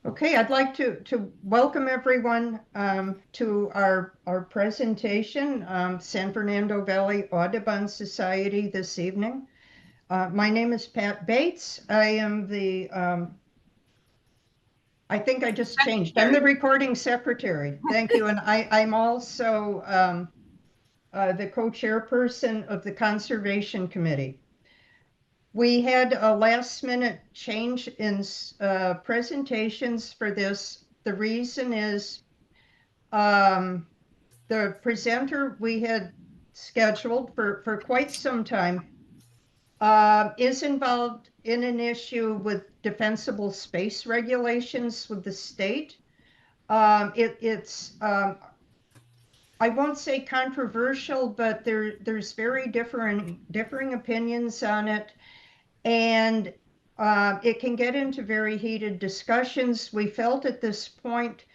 Okay, I'd like to welcome everyone to our presentation, San Fernando Valley Audubon Society this evening. My name is Pat Bates. I am I think I just changed. I'm the recording secretary. Thank you. And I'm also the co-chairperson of the Conservation Committee. We had a last minute change in presentations for this. The reason is the presenter we had scheduled for quite some time is involved in an issue with defensible space regulations with the state. It's I won't say controversial, but there's very differing opinions on it. And it can get into very heated discussions. We felt at this point,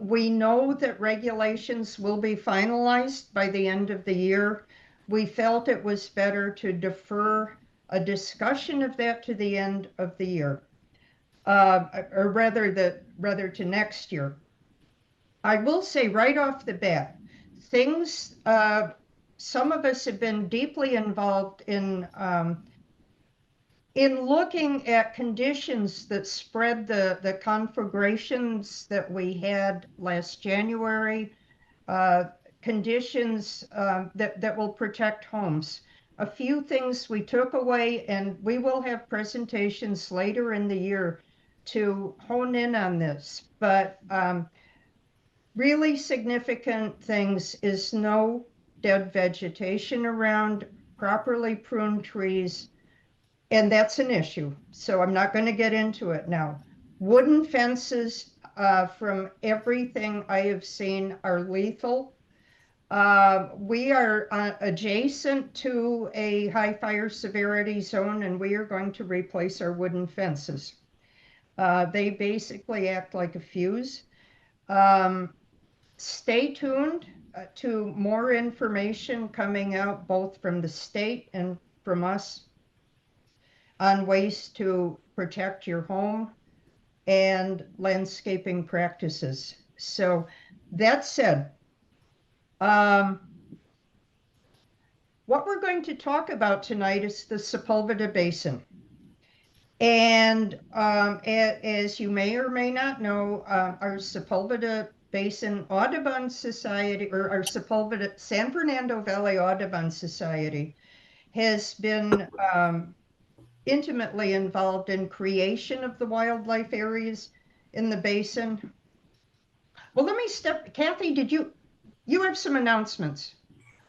we know that regulations will be finalized by the end of the year. We felt it was better to defer a discussion of that to the end of the year, or rather to next year. I will say right off the bat, things, some of us have been deeply involved in looking at conditions that spread the conflagrations that we had last January, conditions that will protect homes. A few things we took away, and we will have presentations later in the year to hone in on this. But really significant things is no dead vegetation around, properly pruned trees, and that's an issue. So I'm not going to get into it now. Wooden fences, from everything I have seen, are lethal. We are adjacent to a high fire severity zone, and we are going to replace our wooden fences. They basically act like a fuse. Stay tuned to more information coming out both from the state and from us on ways to protect your home and landscaping practices. So that said, what we're going to talk about tonight is the Sepulveda Basin. And as you may or may not know, our Sepulveda Basin Audubon Society, or our Sepulveda San Fernando Valley Audubon Society, has been intimately involved in creation of the wildlife areas in the basin. Well, let me Kathy, you have some announcements?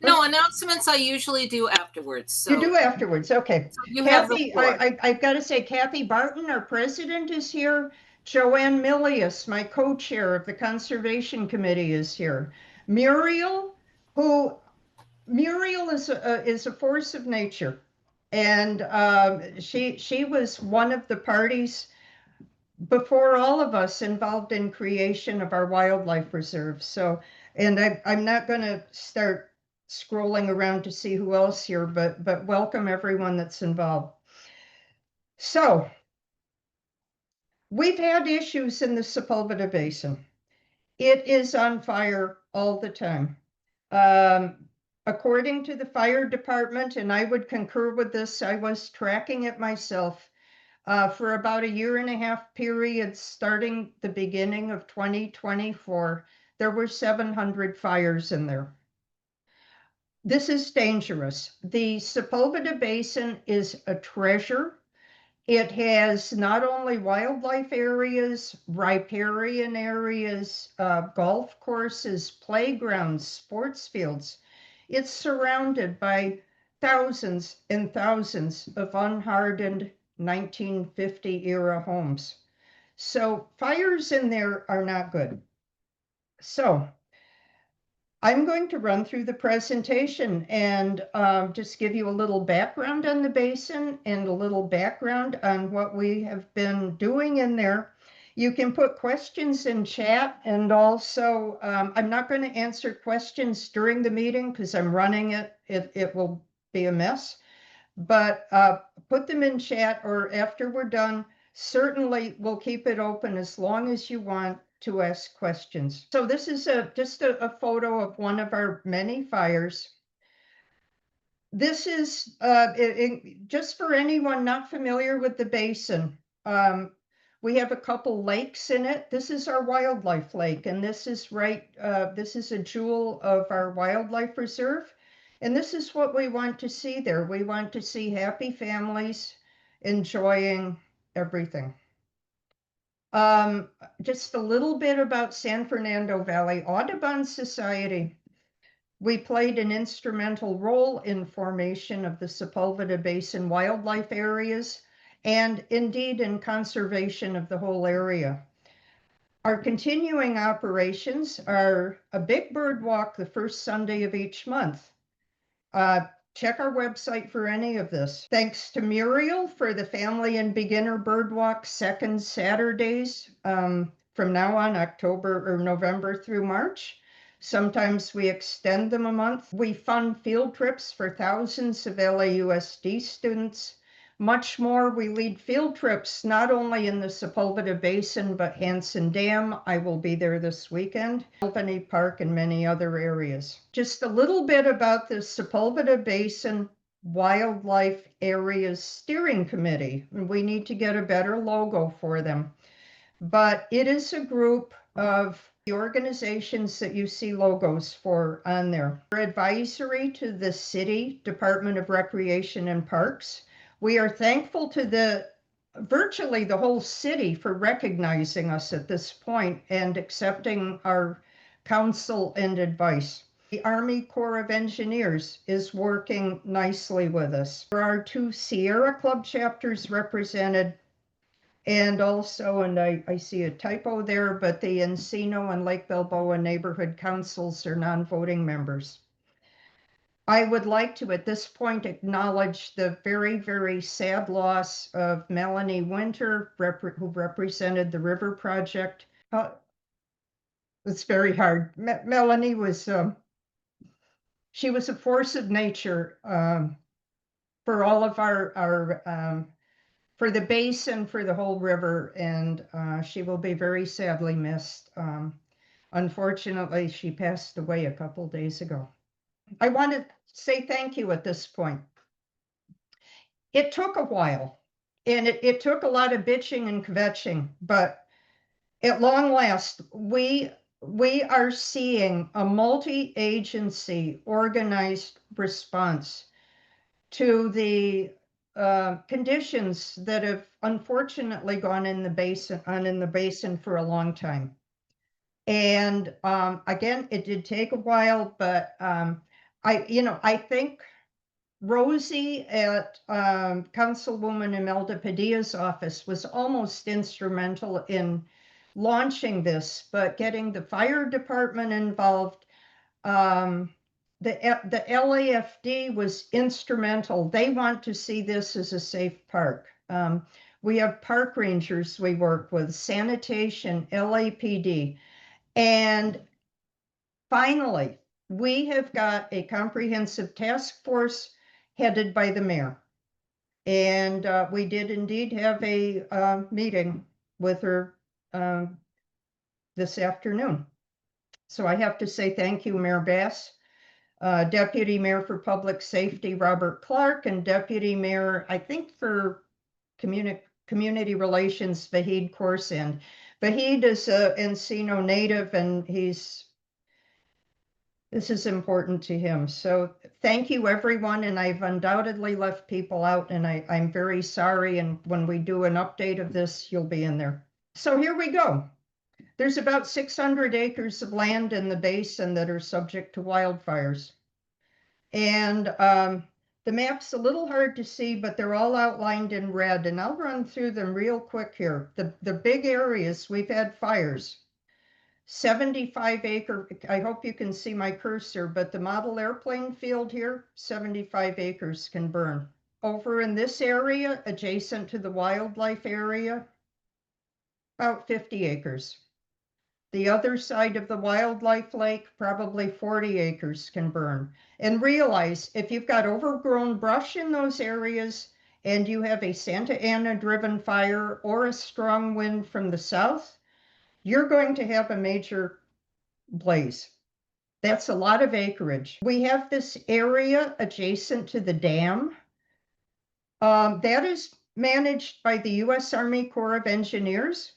No, announcements I usually do afterwards. So. You do afterwards, okay. So Kathy, I've got to say, Kathy Barton, our president, is here. Joanne Milius, my co-chair of the Conservation Committee, is here. Muriel is a force of nature, and she was one of the parties before all of us involved in creation of our wildlife reserve. So, and I'm not going to start scrolling around to see who else here, but welcome everyone that's involved. So, we've had issues in the Sepulveda Basin. It is on fire all the time. According to the fire department, and I would concur with this, I was tracking it myself, for about a 1.5 year period, starting the beginning of 2024, there were 700 fires in there. This is dangerous. The Sepulveda Basin is a treasure. It has not only wildlife areas, riparian areas, golf courses, playgrounds, sports fields. It's surrounded by thousands and thousands of unhardened 1950 era homes. So fires in there are not good. So I'm going to run through the presentation and just give you a little background on the basin and a little background on what we have been doing in there. You can put questions in chat, and also I'm not going to answer questions during the meeting because I'm running it. It will be a mess, but put them in chat, or after we're done, certainly we'll keep it open as long as you want to ask questions. So this is just a photo of one of our many fires. This is just for anyone not familiar with the basin. We have a couple lakes in it. This is our wildlife lake, and this is this is a jewel of our wildlife reserve. And this is what we want to see there. We want to see happy families enjoying everything. Just a little bit about San Fernando Valley Audubon Society. We played an instrumental role in formation of the Sepulveda Basin wildlife areas and indeed in conservation of the whole area. Our continuing operations are a big bird walk the first Sunday of each month. Check our website for any of this. Thanks to Muriel for the family and beginner bird walk second Saturdays from now on, October or November through March. Sometimes we extend them a month. We fund field trips for thousands of LAUSD students. Much more, we lead field trips, not only in the Sepulveda Basin, but Hanson Dam. I will be there this weekend, Albany Park, and many other areas. Just a little bit about the Sepulveda Basin Wildlife Areas Steering Committee. We need to get a better logo for them. But it is a group of the organizations that you see logos for on there. We're advisory to the City Department of Recreation and Parks. We are thankful to virtually the whole city for recognizing us at this point and accepting our counsel and advice. The Army Corps of Engineers is working nicely with us. There are 2 Sierra Club chapters represented, and also, and I see a typo there, but the Encino and Lake Balboa neighborhood councils are non-voting members. I would like to, at this point, acknowledge the very, very sad loss of Melanie Winter, who represented the River Project. It's very hard. Melanie was, she was a force of nature for all of for the basin, for the whole river, and she will be very sadly missed. Unfortunately, she passed away a couple days ago. I want to say thank you at this point. It took a while, and it took a lot of bitching and kvetching, but at long last, we are seeing a multi-agency organized response to the conditions that have unfortunately gone in the basin for a long time. And again, it did take a while, but I think Rosie at Councilwoman Imelda Padilla's office was almost instrumental in launching this, but getting the fire department involved. The LAFD was instrumental. They want to see this as a safe park. We have park rangers we work with, sanitation, LAPD, and finally, we have got a comprehensive task force headed by the mayor. And we did indeed have a meeting with her this afternoon. So I have to say thank you, Mayor Bass, Deputy Mayor for Public Safety, Robert Clark, and Deputy Mayor, I think for Community Relations, Vahid Khorsand. Vahid is an Encino native, and this is important to him. So thank you, everyone. And I've undoubtedly left people out, and I'm very sorry. And when we do an update of this, you'll be in there. So here we go. There's about 600 acres of land in the basin that are subject to wildfires. And the map's a little hard to see, but they're all outlined in red. And I'll run through them real quick here. The big areas we've had fires. 75 acre, I hope you can see my cursor, but the model airplane field here, 75 acres can burn. Over in this area, adjacent to the wildlife area, about 50 acres. The other side of the wildlife lake, probably 40 acres can burn. And realize if you've got overgrown brush in those areas and you have a Santa Ana driven fire or a strong wind from the south, you're going to have a major blaze. That's a lot of acreage. We have this area adjacent to the dam. That is managed by the U.S. Army Corps of Engineers.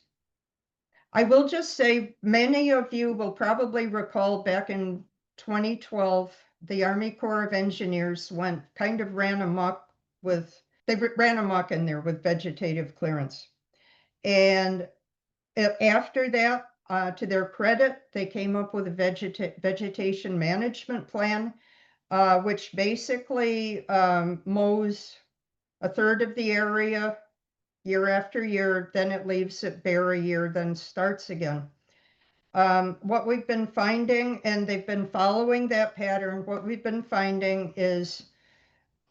I will just say, many of you will probably recall back in 2012, the Army Corps of Engineers ran amok in there with vegetative clearance. And after that, to their credit, they came up with a vegetation management plan, which basically mows a third of the area year after year, then it leaves it bare a year, then starts again. What we've been finding, and they've been following that pattern, what we've been finding is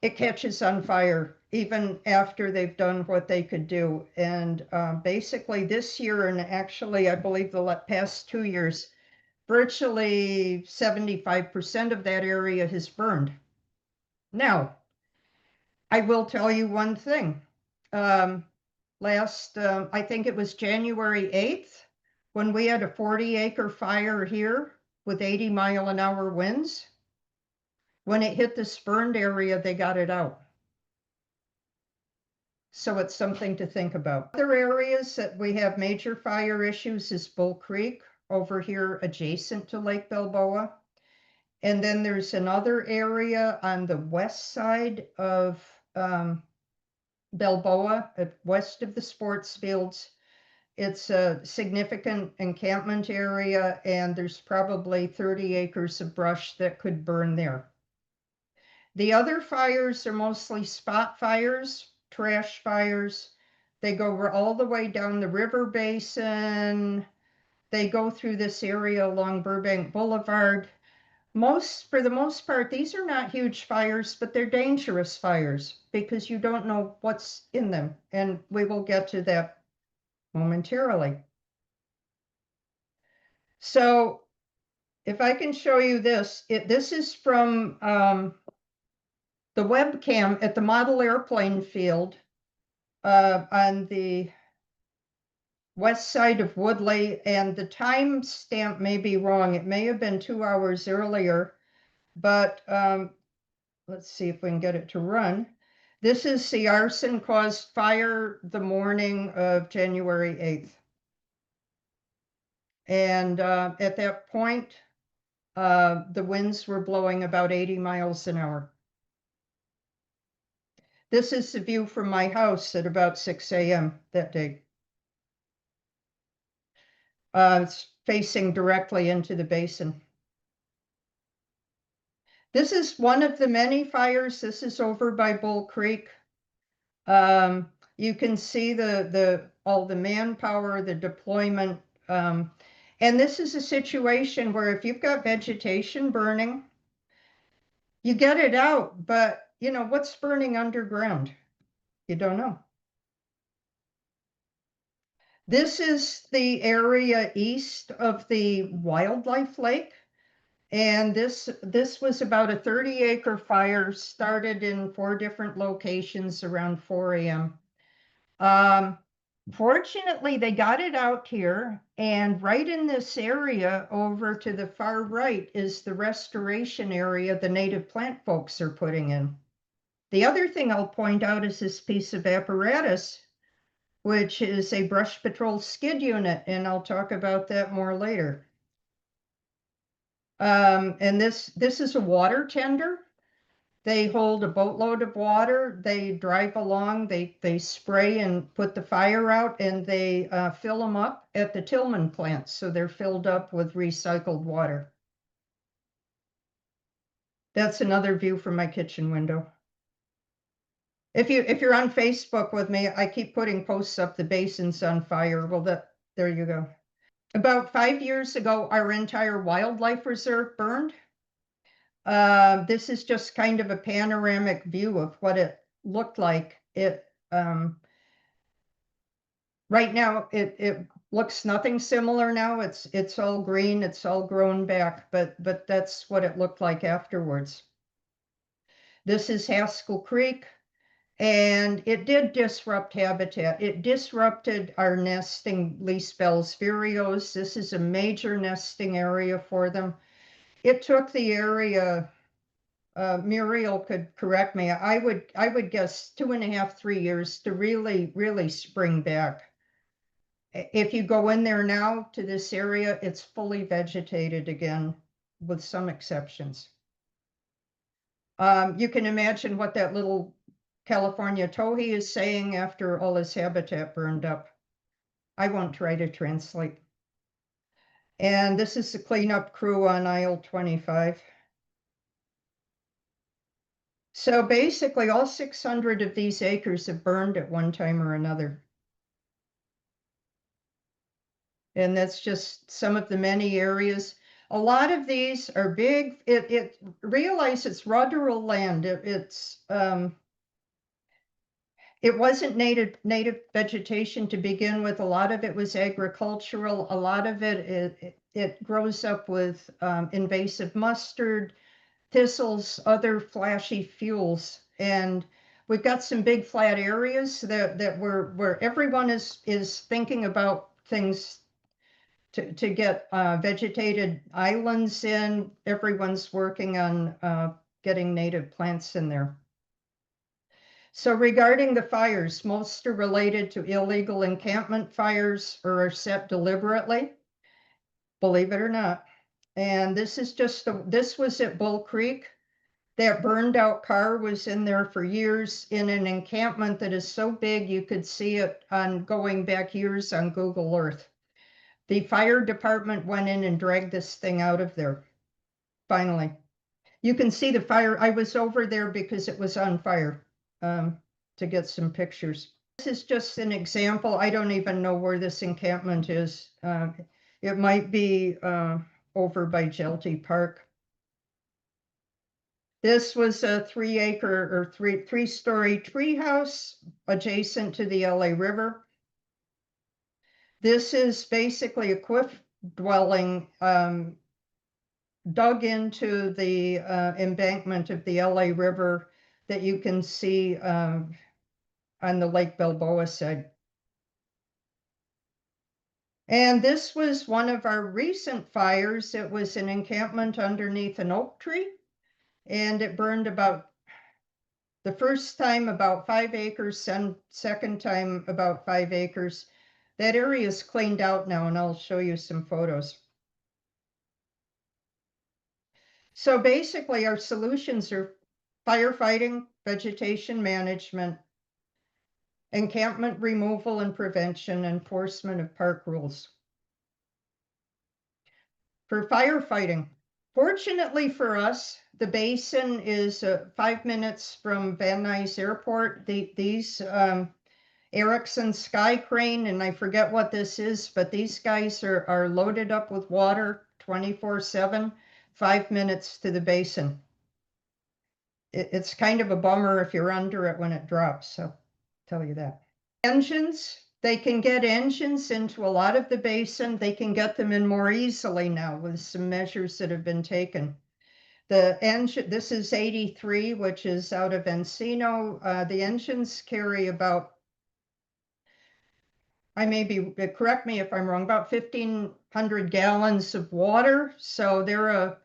it catches on fire even after they've done what they could do. And basically this year, and actually I believe the past 2 years, virtually 75% of that area has burned. Now, I will tell you one thing. I think it was January 8th, when we had a 40-acre fire here with 80-mile-an-hour winds. When it hit this burned area, they got it out. So it's something to think about. Other areas that we have major fire issues is Bull Creek over here adjacent to Lake Balboa. And then there's another area on the west side of Balboa, west of the sports fields. It's a significant encampment area, and there's probably 30 acres of brush that could burn there. The other fires are mostly spot fires, trash fires. They go all the way down the river basin. They go through this area along Burbank Boulevard. For the most part, these are not huge fires, but they're dangerous fires because you don't know what's in them. And we will get to that momentarily. So if I can show you this, this is from the webcam at the model airplane field on the west side of Woodley, and the time stamp may be wrong. It may have been 2 hours earlier, but let's see if we can get it to run. This is the arson caused fire the morning of January 8th. And at that point, the winds were blowing about 80 miles an hour. This is the view from my house at about 6 a.m. that day. It's facing directly into the basin. This is one of the many fires. This is over by Bull Creek. You can see all the manpower, the deployment. And this is a situation where if you've got vegetation burning, you get it out, but you know, what's burning underground? You don't know. This is the area east of the wildlife lake. And this was about a 30-acre fire, started in 4 different locations around 4 a.m. Fortunately, they got it out here, and right in this area over to the far right is the restoration area the native plant folks are putting in. The other thing I'll point out is this piece of apparatus, which is a brush patrol skid unit, and I'll talk about that more later. And this is a water tender. They hold a boatload of water. They drive along, they spray and put the fire out, and they fill them up at the Tillman plant. So they're filled up with recycled water. That's another view from my kitchen window. If you're on Facebook with me, I keep putting posts up, the basin's on fire. Well, there you go. About 5 years ago, our entire wildlife reserve burned. This is just kind of a panoramic view of what it looked like. Right now, it looks nothing similar now. It's all green, it's all grown back, but that's what it looked like afterwards. This is Haskell Creek. And it did disrupt habitat. It disrupted our nesting leaf-spells vireos. This is a major nesting area for them. It took the area, Muriel could correct me, I would guess 2.5, 3 years to really spring back. If you go in there now to this area, it's fully vegetated again, with some exceptions. You can imagine what that little California towhee is saying after all his habitat burned up. I won't try to translate. And this is the cleanup crew on aisle 25. So basically all 600 of these acres have burned at one time or another. And that's just some of the many areas. A lot of these are big. Realize it's rural land. It wasn't native vegetation to begin with. A lot of it was agricultural. A lot of it grows up with invasive mustard, thistles, other flashy fuels, and we've got some big flat areas that where everyone is thinking about things to get vegetated islands in. Everyone's working on getting native plants in there. So regarding the fires, most are related to illegal encampment fires or are set deliberately, believe it or not. And this is just this was at Bull Creek. That burned out car was in there for years in an encampment that is so big you could see it on going back years on Google Earth. The fire department went in and dragged this thing out of there. Finally, you can see the fire. I was over there because it was on fire to get some pictures. This is just an example. I don't even know where this encampment is. It might be over by Jelty Park. This was a 3-acre or three-story treehouse adjacent to the LA River. This is basically a cliff dwelling dug into the embankment of the LA River that you can see on the Lake Balboa side. And this was one of our recent fires. It was an encampment underneath an oak tree, and it burned about, the first time about 5 acres, and second time about 5 acres. That area is cleaned out now, and I'll show you some photos. So basically our solutions are firefighting, vegetation management, encampment removal and prevention, enforcement of park rules. For firefighting, fortunately for us, the basin is 5 minutes from Van Nuys Airport. These Erickson Sky Crane, and I forget what this is, but these guys are loaded up with water 24/7, 5 minutes to the basin. It's kind of a bummer if you're under it when it drops, so I'll tell you that. Engines, they can get engines into a lot of the basin. They can get them in more easily now with some measures that have been taken. The engine, this is 83, which is out of Encino. The engines carry about, correct me if I'm wrong, about 1,500 gallons of water. So they're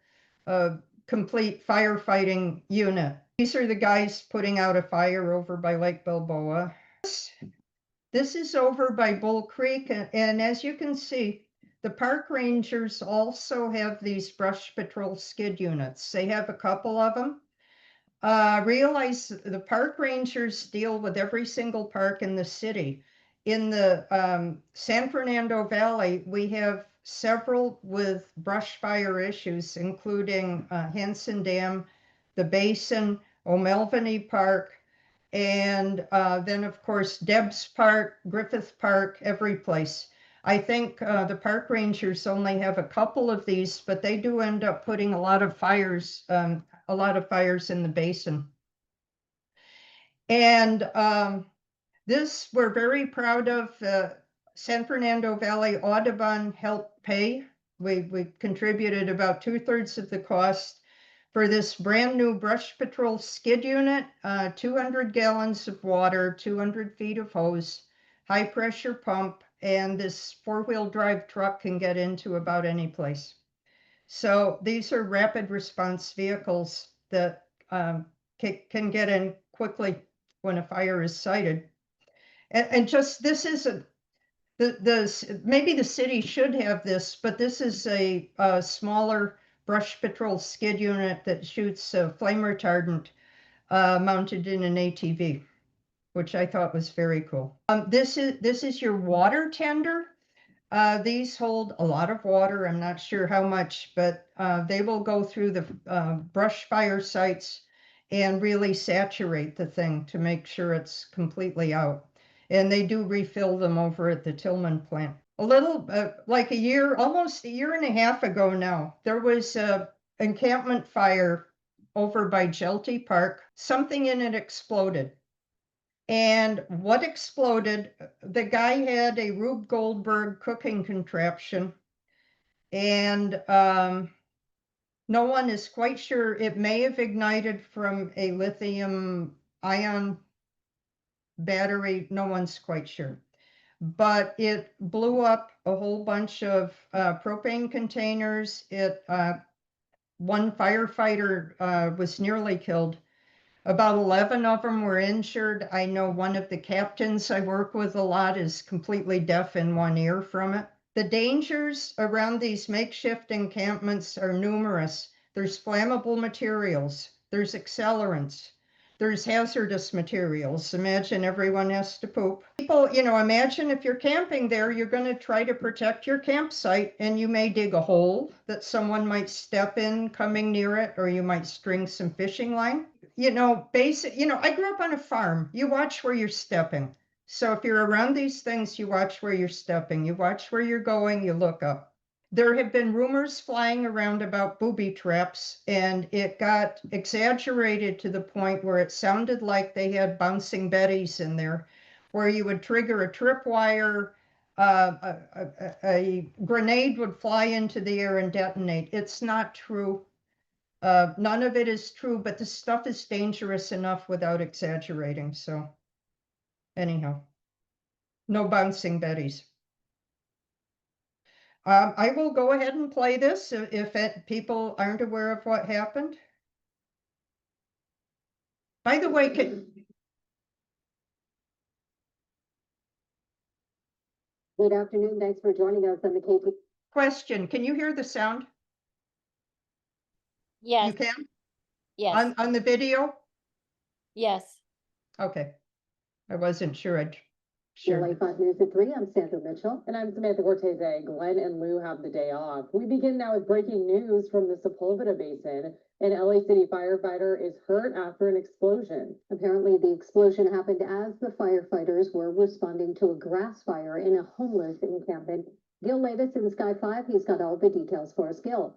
a complete firefighting unit. These are the guys putting out a fire over by Lake Balboa. This is over by Bull Creek, and as you can see, the park rangers also have these brush patrol skid units. They have a couple of them. Realize the park rangers deal with every single park in the city. In the San Fernando Valley, we have several with brush fire issues, including Hanson Dam, the Basin, O'Melveny Park, and then of course Debs Park, Griffith Park, every place. I think the park rangers only have a couple of these, but they do end up putting a lot of fires in the basin. And this we're very proud of. San Fernando Valley Audubon helped pay. We contributed about 2/3 of the cost. for this brand new brush patrol skid unit, 200 gallons of water, 200 feet of hose, high pressure pump, and this 4-wheel drive truck can get into about any place. So these are rapid response vehicles that can get in quickly when a fire is sighted. And just this isn't maybe the city should have this, but this is a smaller brush patrol skid unit that shoots flame retardant mounted in an ATV, which I thought was very cool. This is your water tender. These hold a lot of water. I'm not sure how much, but they will go through the brush fire sites and really saturate the thing to make sure it's completely out. And they do refill them over at the Tillman plant. A little, like almost a year and a half ago now, there was an encampment fire over by Jelty Park. Something in it exploded. And what exploded, the guy had a Rube Goldberg cooking contraption, and no one is quite sure. It may have ignited from a lithium ion battery. No one's quite sure. But it blew up a whole bunch of propane containers. One firefighter was nearly killed. About 11 of them were injured. I know one of the captains I work with a lot is completely deaf in one ear from it. The dangers around these makeshift encampments are numerous. There's flammable materials, there's accelerants, there's hazardous materials. Imagine everyone has to poop. People, imagine if you're camping there, you're going to try to protect your campsite, and you may dig a hole that someone might step in coming near it, or you might string some fishing line. I grew up on a farm. You watch where you're stepping. So if you're around these things, you watch where you're stepping, you watch where you're going, you look up. There have been rumors flying around about booby traps, and it got exaggerated to the point where it sounded like they had bouncing betties in there, where you would trigger a tripwire, a grenade would fly into the air and detonate. It's not true. None of it is true, but the stuff is dangerous enough without exaggerating. So anyhow, no bouncing betties. I will go ahead and play this if people aren't aware of what happened. By the way, Good afternoon. Thanks for joining us on the KP. Question, can you hear the sound? Yes. You can? Yes. On the video? Yes. Okay. I wasn't sure. LA 5 News at 3, I'm Sandra Mitchell. And I'm Samantha Cortese. Glenn and Lou have the day off. We begin now with breaking news from the Sepulveda Basin. An LA City firefighter is hurt after an explosion. Apparently, the explosion happened as the firefighters were responding to a grass fire in a homeless encampment. Gil Levis in Sky 5, he's got all the details for us. Gil.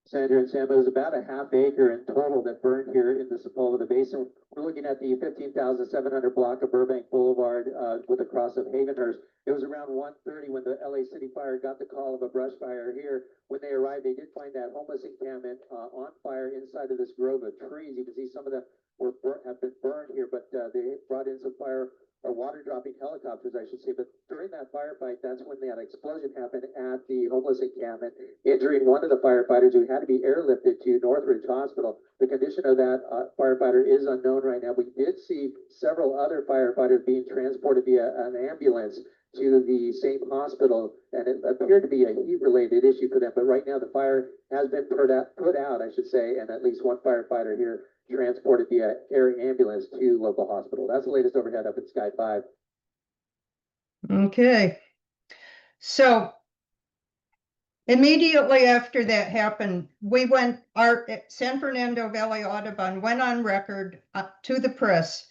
Sandra and Sam, it was about a half acre in total that burned here in the Sepulveda Basin. We're looking at the 15,700 block of Burbank Boulevard with the cross of Havenhurst. It was around 1:30 when the LA City Fire got the call of a brush fire here. When they arrived, they did find that homeless encampment on fire inside of this grove of trees. You can see some of them have been burned here, but they brought in some fire or water dropping helicopters, I should say. But during that firefight, that's when that explosion happened at the homeless encampment, injuring one of the firefighters who had to be airlifted to Northridge Hospital. The condition of that firefighter is unknown right now. We did see several other firefighters being transported via an ambulance to the same hospital, and it appeared to be a heat-related issue for them. But right now, the fire has been put out, I should say, and at least one firefighter here transported via air ambulance to local hospital. That's the latest overhead up at Sky 5. Okay. So immediately after that happened, our San Fernando Valley Audubon went on record to the press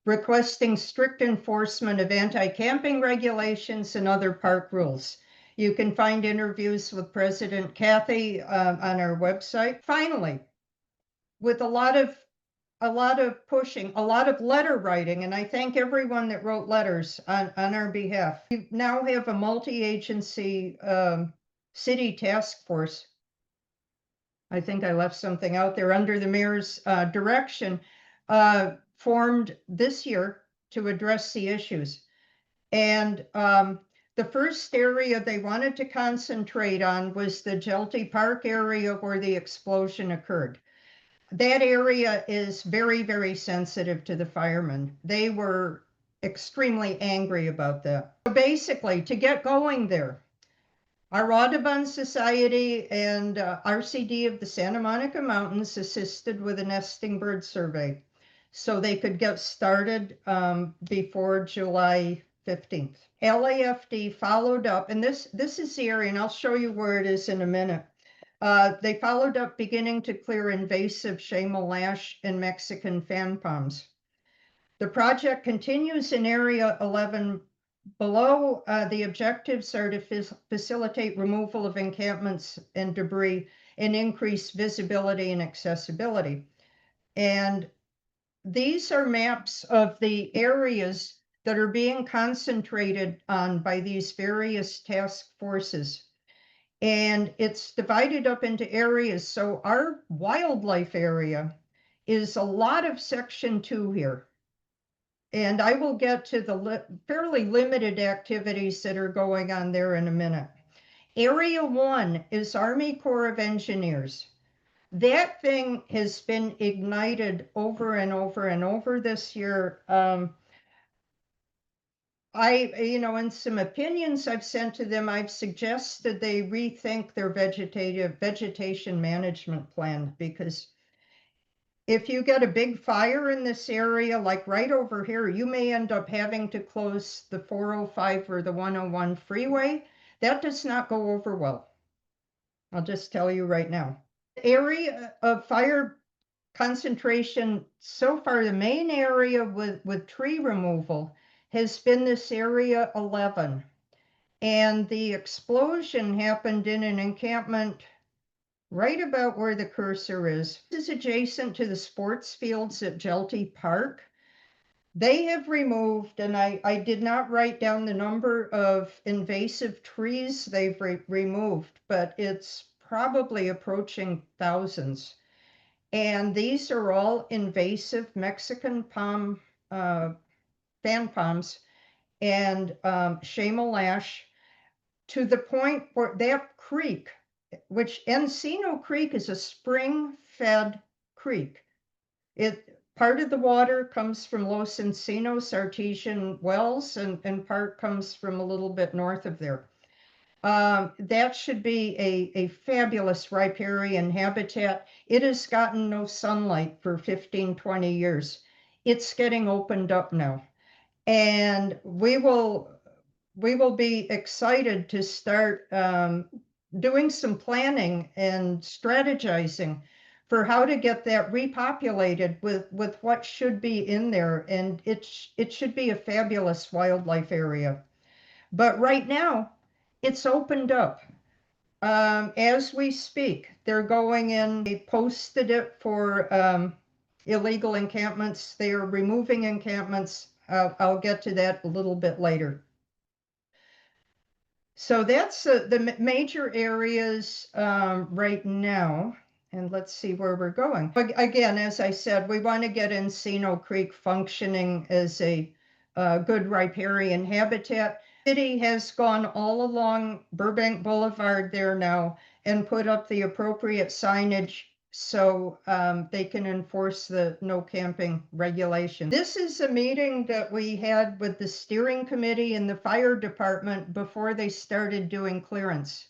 requesting strict enforcement of anti-camping regulations and other park rules. You can find interviews with President Kathy on our website. Finally, with a lot of pushing, a lot of letter writing, and I thank everyone that wrote letters on our behalf. We now have a multi-agency city task force I think I left something out there, under the mayor's direction, formed this year to address the issues. And the first area they wanted to concentrate on was the Jelty Park area where the explosion occurred. That area is very, very sensitive to the firemen. They were extremely angry about that. So basically, to get going there, our Audubon Society and RCD of the Santa Monica Mountains assisted with a nesting bird survey so they could get started before July 15th. LAFD followed up, and this is the area, and I'll show you where it is in a minute. They followed up beginning to clear invasive chamois ash and Mexican fan palms. The project continues in Area 11 below. The objectives are to facilitate removal of encampments and debris and increase visibility and accessibility. And these are maps of the areas that are being concentrated on by these various task forces. And it's divided up into areas. So our wildlife area is a lot of Section 2 here. And I will get to the fairly limited activities that are going on there in a minute. Area 1 is Army Corps of Engineers. That thing has been ignited over and over and over this year. In some opinions I've sent to them, I've suggested they rethink their vegetation management plan, because if you get a big fire in this area, like right over here, you may end up having to close the 405 or the 101 freeway. That does not go over well. I'll just tell you right now. Area of fire concentration so far, the main area with tree removal has been this area 11. And the explosion happened in an encampment right about where the cursor is. This is adjacent to the sports fields at Jelty Park. They have removed, and I did not write down the number of invasive trees they've removed, but it's probably approaching thousands. And these are all invasive Mexican palm, fan palms and chamois ash, to the point where that creek, which Encino Creek is a spring-fed creek. Part of the water comes from Los Encinos artesian wells, and part comes from a little bit north of there. That should be a fabulous riparian habitat. It has gotten no sunlight for 15, 20 years. It's getting opened up now. And we will be excited to start doing some planning and strategizing for how to get that repopulated with what should be in there. And it should be a fabulous wildlife area. But right now, it's opened up. As we speak, they're going in, they posted it for illegal encampments. They are removing encampments. I'll get to that a little bit later. So that's the major areas right now. And let's see where we're going. Again, as I said, we want to get Encino Creek functioning as a good riparian habitat. The city has gone all along Burbank Boulevard there now and put up the appropriate signage so they can enforce the no camping regulation. This is a meeting that we had with the steering committee and the fire department before they started doing clearance.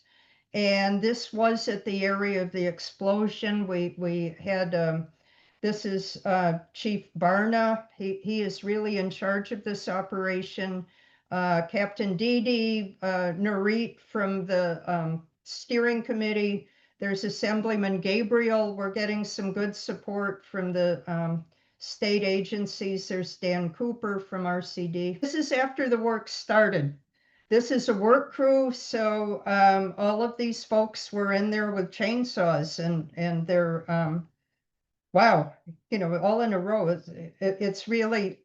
And this was at the area of the explosion. We had, this is Chief Barna. He is really in charge of this operation. Captain Didi Nurit from the steering committee. There's Assemblyman Gabriel. We're getting some good support from the state agencies. There's Dan Cooper from RCD. This is after the work started. This is a work crew, so all of these folks were in there with chainsaws, and they're, wow, all in a row. It's really,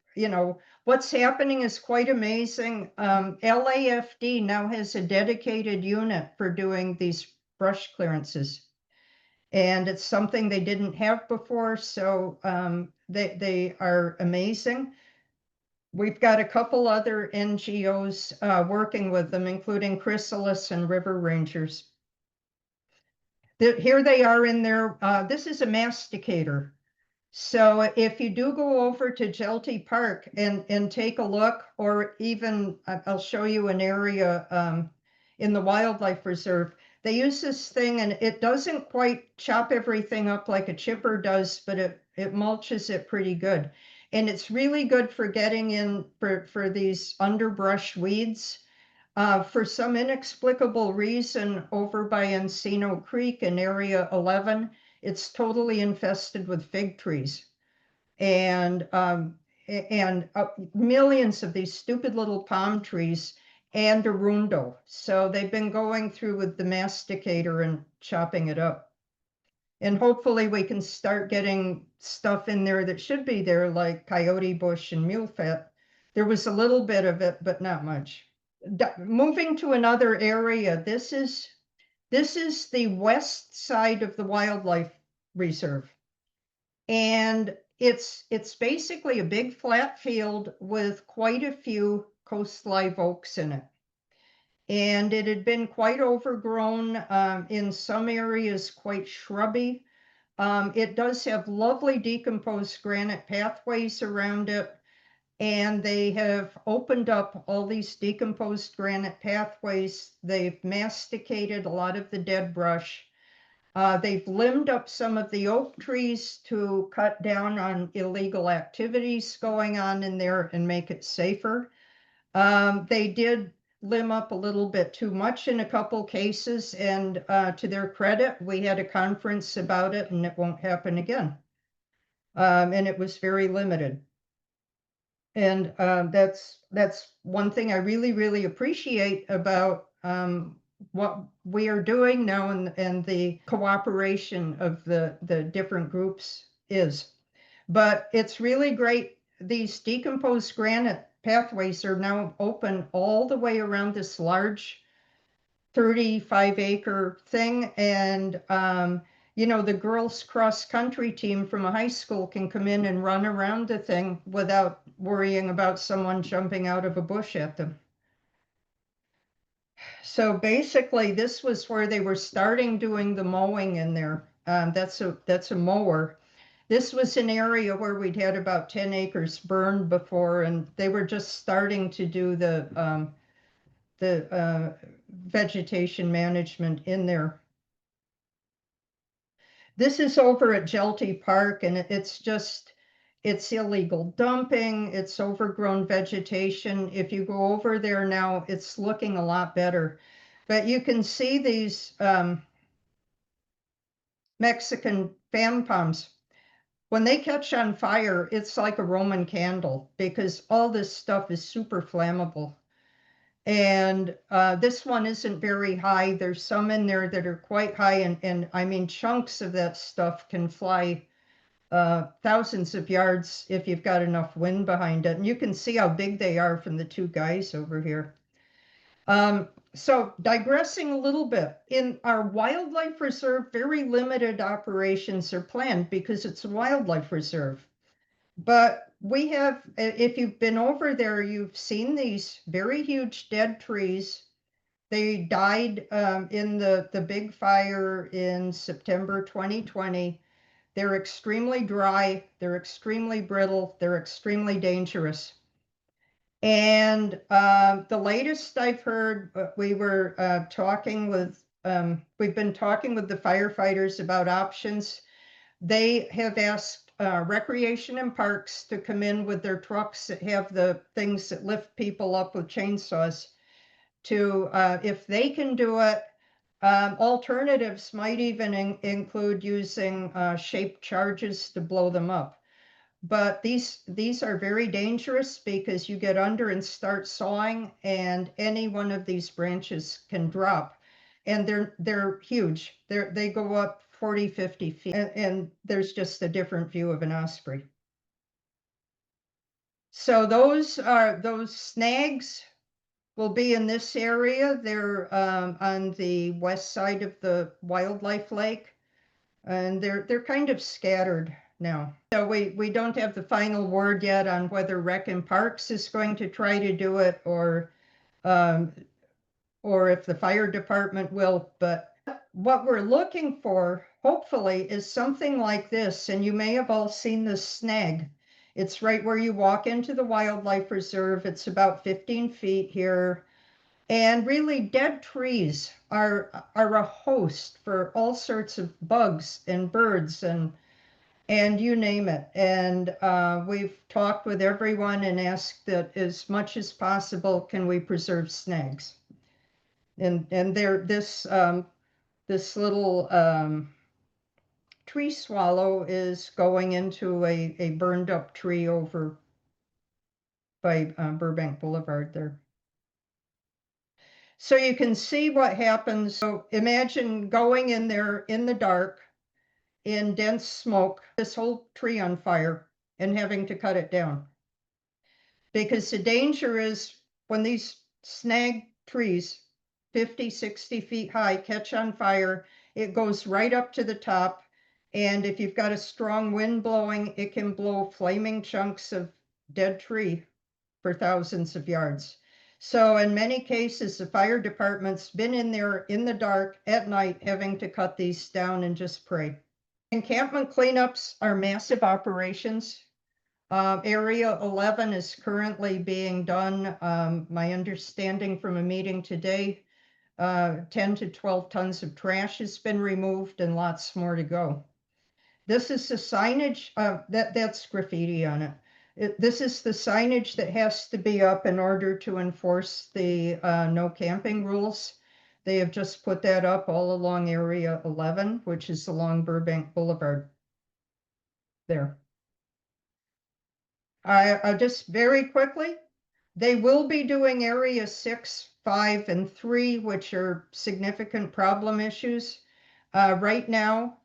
what's happening is quite amazing. LAFD now has a dedicated unit for doing these brush clearances. And it's something they didn't have before, so they are amazing. We've got a couple other NGOs working with them, including Chrysalis and River Rangers. Here they are in their, this is a masticator. So if you do go over to Jelty Park and take a look, or even I'll show you an area in the wildlife reserve, they use this thing and it doesn't quite chop everything up like a chipper does, but it mulches it pretty good. And it's really good for getting in for these underbrush weeds. For some inexplicable reason, over by Encino Creek in Area 11, it's totally infested with fig trees. And millions of these stupid little palm trees and arundo. So they've been going through with the masticator and chopping it up. And hopefully we can start getting stuff in there that should be there, like coyote bush and mule fat. There was a little bit of it, but not much. Moving to another area, this is the west side of the wildlife reserve. And it's basically a big flat field with quite a few coast live oaks in it. And it had been quite overgrown, in some areas quite shrubby. It does have lovely decomposed granite pathways around it. And they have opened up all these decomposed granite pathways. They've masticated a lot of the dead brush. They've limbed up some of the oak trees to cut down on illegal activities going on in there and make it safer. They did limb up a little bit too much in a couple cases, and to their credit, we had a conference about it and it won't happen again. And it was very limited. And that's one thing I really, really appreciate about what we are doing now, and the cooperation of the different groups is. But it's really great. These decomposed granite pathways are now open all the way around this large 35-acre thing. And you know, the girls cross country team from a high school can come in and run around the thing without worrying about someone jumping out of a bush at them. So basically, this was where they were starting doing the mowing in there. That's a mower. This was an area where we'd had about 10 acres burned before, and they were just starting to do the vegetation management in there. This is over at Jelty Park, and it's illegal dumping, it's overgrown vegetation. If you go over there now, it's looking a lot better. But you can see these Mexican fan palms. When they catch on fire, it's like a Roman candle because all this stuff is super flammable. And this one isn't very high. There's some in there that are quite high, and I mean, chunks of that stuff can fly thousands of yards if you've got enough wind behind it. And you can see how big they are from the two guys over here. So digressing a little bit, in our wildlife reserve, very limited operations are planned because it's a wildlife reserve. But we have, if you've been over there, you've seen these very huge dead trees. They died in the big fire in September 2020. They're extremely dry, they're extremely brittle, they're extremely dangerous. And the latest I've heard, we were talking with, we've been talking with the firefighters about options. They have asked Recreation and Parks to come in with their trucks that have the things that lift people up with chainsaws to, if they can do it. Alternatives might even include using shaped charges to blow them up. But these are very dangerous because you get under and start sawing, and any one of these branches can drop. And they're huge. They go up 40, 50 feet, and there's just a different view of an osprey. So those snags will be in this area. They're on the west side of the wildlife lake. and they're kind of scattered now. So we don't have the final word yet on whether Rec and Parks is going to try to do it or if the fire department will. But what we're looking for, hopefully, is something like this. And you may have all seen this snag. It's right where you walk into the wildlife reserve. It's about 15 feet here. And really, dead trees are a host for all sorts of bugs and birds and you name it. And we've talked with everyone and asked that as much as possible, can we preserve snags? And there, this little tree swallow is going into a burned up tree over by Burbank Boulevard there. So you can see what happens. So imagine going in there in the dark, in dense smoke, this whole tree on fire, and having to cut it down. Because the danger is when these snag trees, 50, 60 feet high, catch on fire, it goes right up to the top. And if you've got a strong wind blowing, it can blow flaming chunks of dead tree for thousands of yards. So in many cases, the fire department's been in there in the dark at night, having to cut these down and just pray. Encampment cleanups are massive operations. Area 11 is currently being done. My understanding from a meeting today, 10 to 12 tons of trash has been removed and lots more to go. This is the signage, that's graffiti on it. This is the signage that has to be up in order to enforce the no camping rules. They have just put that up all along Area 11, which is along Burbank Boulevard. There. I just very quickly, they will be doing Area 6, 5, and 3, which are significant problem issues. Right now,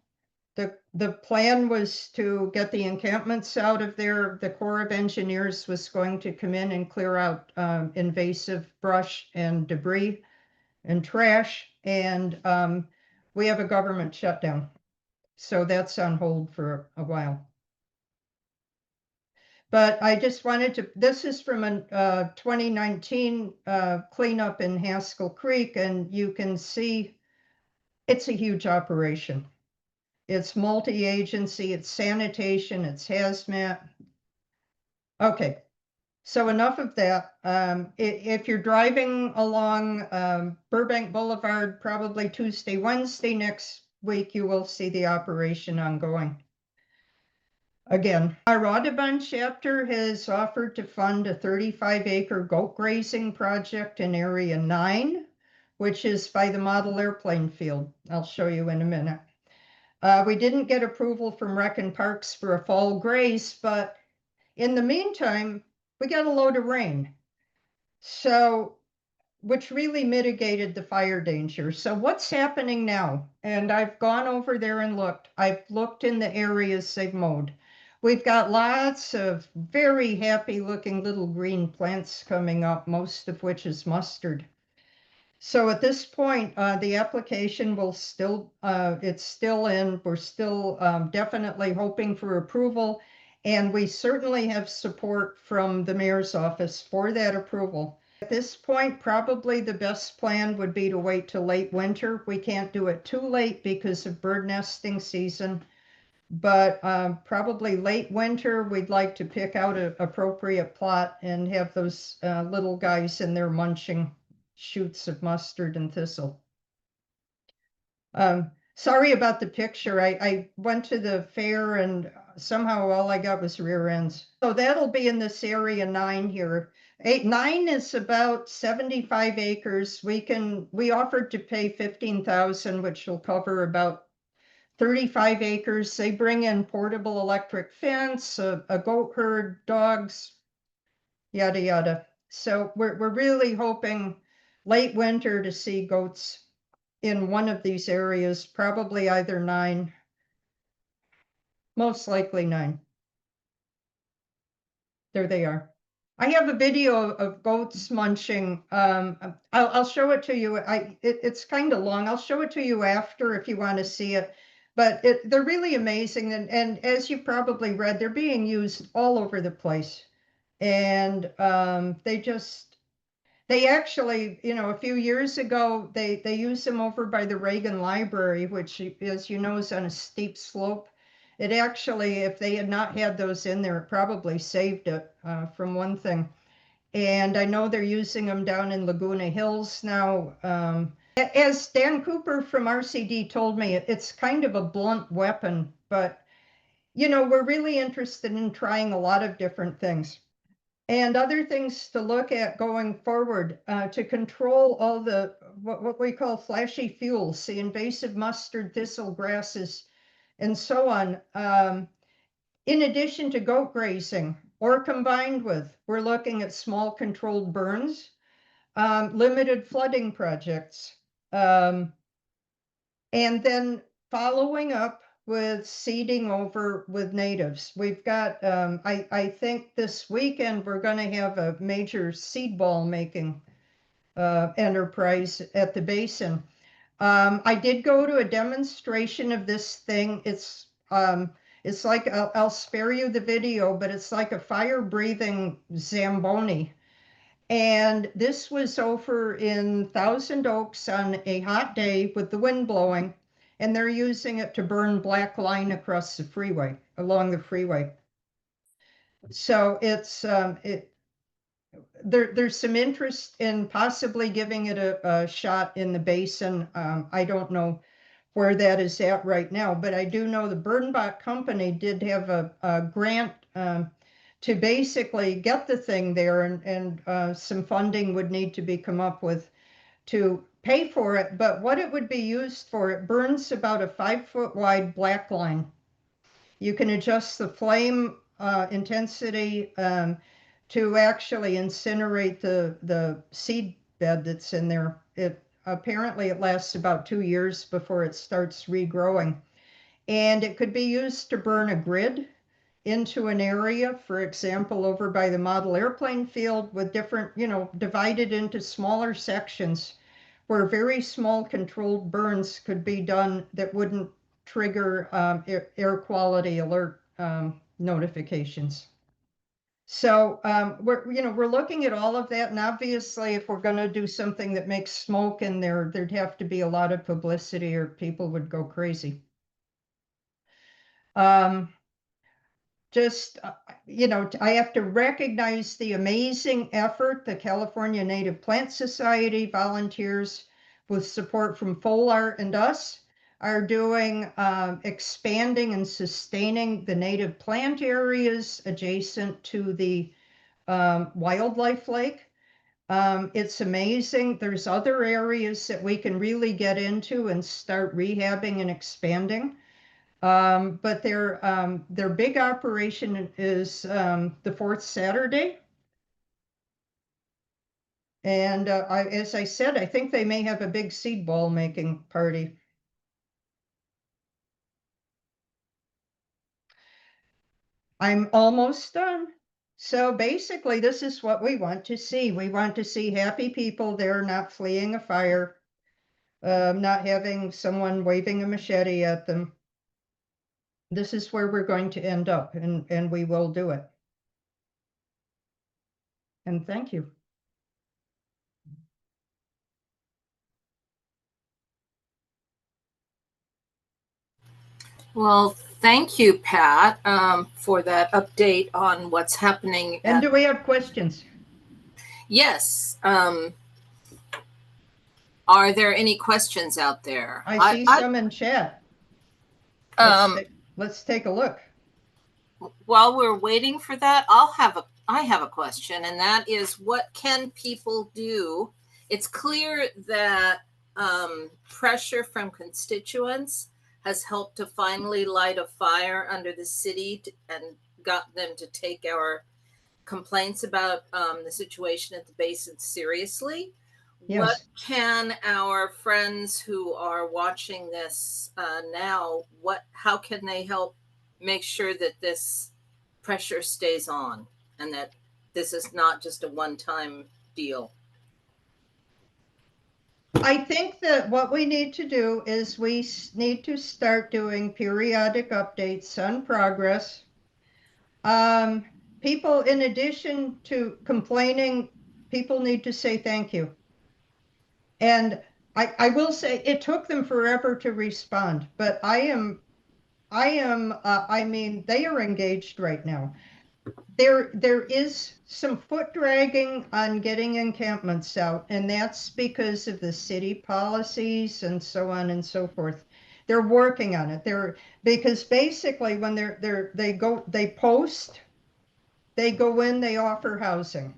the plan was to get the encampments out of there. The Corps of Engineers was going to come in and clear out invasive brush and debris and trash. And we have a government shutdown. So that's on hold for a while. But I just wanted to, this is from a 2019 cleanup in Haskell Creek, and you can see it's a huge operation. It's multi-agency, it's sanitation, it's hazmat. Okay, so enough of that. If you're driving along Burbank Boulevard, probably Tuesday, Wednesday next week, you will see the operation ongoing. Again, our Audubon chapter has offered to fund a 35-acre goat grazing project in Area 9, which is by the model airplane field. I'll show you in a minute. We didn't get approval from Rec and Parks for a fall graze, but in the meantime, we got a load of rain. So, which really mitigated the fire danger. So what's happening now? And I've gone over there and looked. I've looked in the areas they've mowed. We've got lots of very happy looking little green plants coming up, most of which is mustard. So at this point, the application will still, it's still in, we're still definitely hoping for approval. And we certainly have support from the mayor's office for that approval. At this point, probably the best plan would be to wait till late winter. We can't do it too late because of bird nesting season. But probably late winter, we'd like to pick out an appropriate plot and have those little guys in there munching shoots of mustard and thistle. Sorry about the picture. I went to the fair and somehow all I got was rear ends. So that'll be in this area 9 here. 9 is about 75 acres. We offered to pay $15,000, which will cover about 35 acres. They bring in portable electric fence, a goat herd, dogs, yada, yada. So we're really hoping late winter to see goats in one of these areas, probably either 9, most likely 9. There they are. I have a video of goats munching. I'll show it to you. It's kind of long. I'll show it to you after if you want to see it. but they're really amazing. And as you probably read, they're being used all over the place. And they actually, a few years ago, they used them over by the Reagan Library, which, as you know, is on a steep slope. It actually, if they had not had those in there, it probably saved it from one thing. And I know they're using them down in Laguna Hills now. As Dan Cooper from RCD told me, it's kind of a blunt weapon, but, we're really interested in trying a lot of different things. And other things to look at going forward to control all the what we call flashy fuels, the invasive mustard, thistle grasses, and so on. In addition to goat grazing, or combined with, we're looking at small controlled burns, limited flooding projects, and then following up with seeding over with natives. We've got, I think this weekend, we're going to have a major seed ball making enterprise at the basin. I did go to a demonstration of this thing. It's like, I'll spare you the video, but it's like a fire-breathing Zamboni. And this was over in Thousand Oaks on a hot day with the wind blowing, and they're using it to burn black line across the freeway, along the freeway. So it's there's some interest in possibly giving it a shot in the basin. I don't know where that is at right now, but I do know the Burnbach Company did have a grant to basically get the thing there, and some funding would need to be come up with to pay for it. But what it would be used for, it burns about a 5-foot wide black line. You can adjust the flame intensity to actually incinerate the seed bed that's in there. Apparently it lasts about 2 years before it starts regrowing. And it could be used to burn a grid into an area, for example, over by the model airplane field, with different, divided into smaller sections where very small controlled burns could be done that wouldn't trigger air quality alert notifications. So we're looking at all of that, and obviously, if we're going to do something that makes smoke in there, there'd have to be a lot of publicity, or people would go crazy. I have to recognize the amazing effort the California Native Plant Society volunteers, with support from FOLAR and us, are doing, expanding and sustaining the native plant areas adjacent to the wildlife lake. It's amazing. There's other areas that we can really get into and start rehabbing and expanding. But their big operation is the fourth Saturday. And as I said, I think they may have a big seed ball making party. I'm almost done. So basically, this is what we want to see. We want to see happy people there, not fleeing a fire, not having someone waving a machete at them. This is where we're going to end up, and we will do it. And thank you. Well, thank you, Pat, for that update on what's happening. And do we have questions? Yes. Are there any questions out there? I see some in chat. Let's take a look. While we're waiting for that, I have a question, and that is, what can people do? It's clear that pressure from constituents has helped to finally light a fire under the city and got them to take our complaints about the situation at the basin seriously. Yes. What can our friends who are watching this now, how can they help make sure that this pressure stays on and that this is not just a one-time deal? I think that what we need to do is we need to start doing periodic updates on progress. People, in addition to complaining, people need to say thank you. And I will say it took them forever to respond, but I mean, they are engaged right now. There is some foot dragging on getting encampments out, and that's because of the city policies and so on and so forth. They're working on it. Because basically when they post, they go in, they offer housing.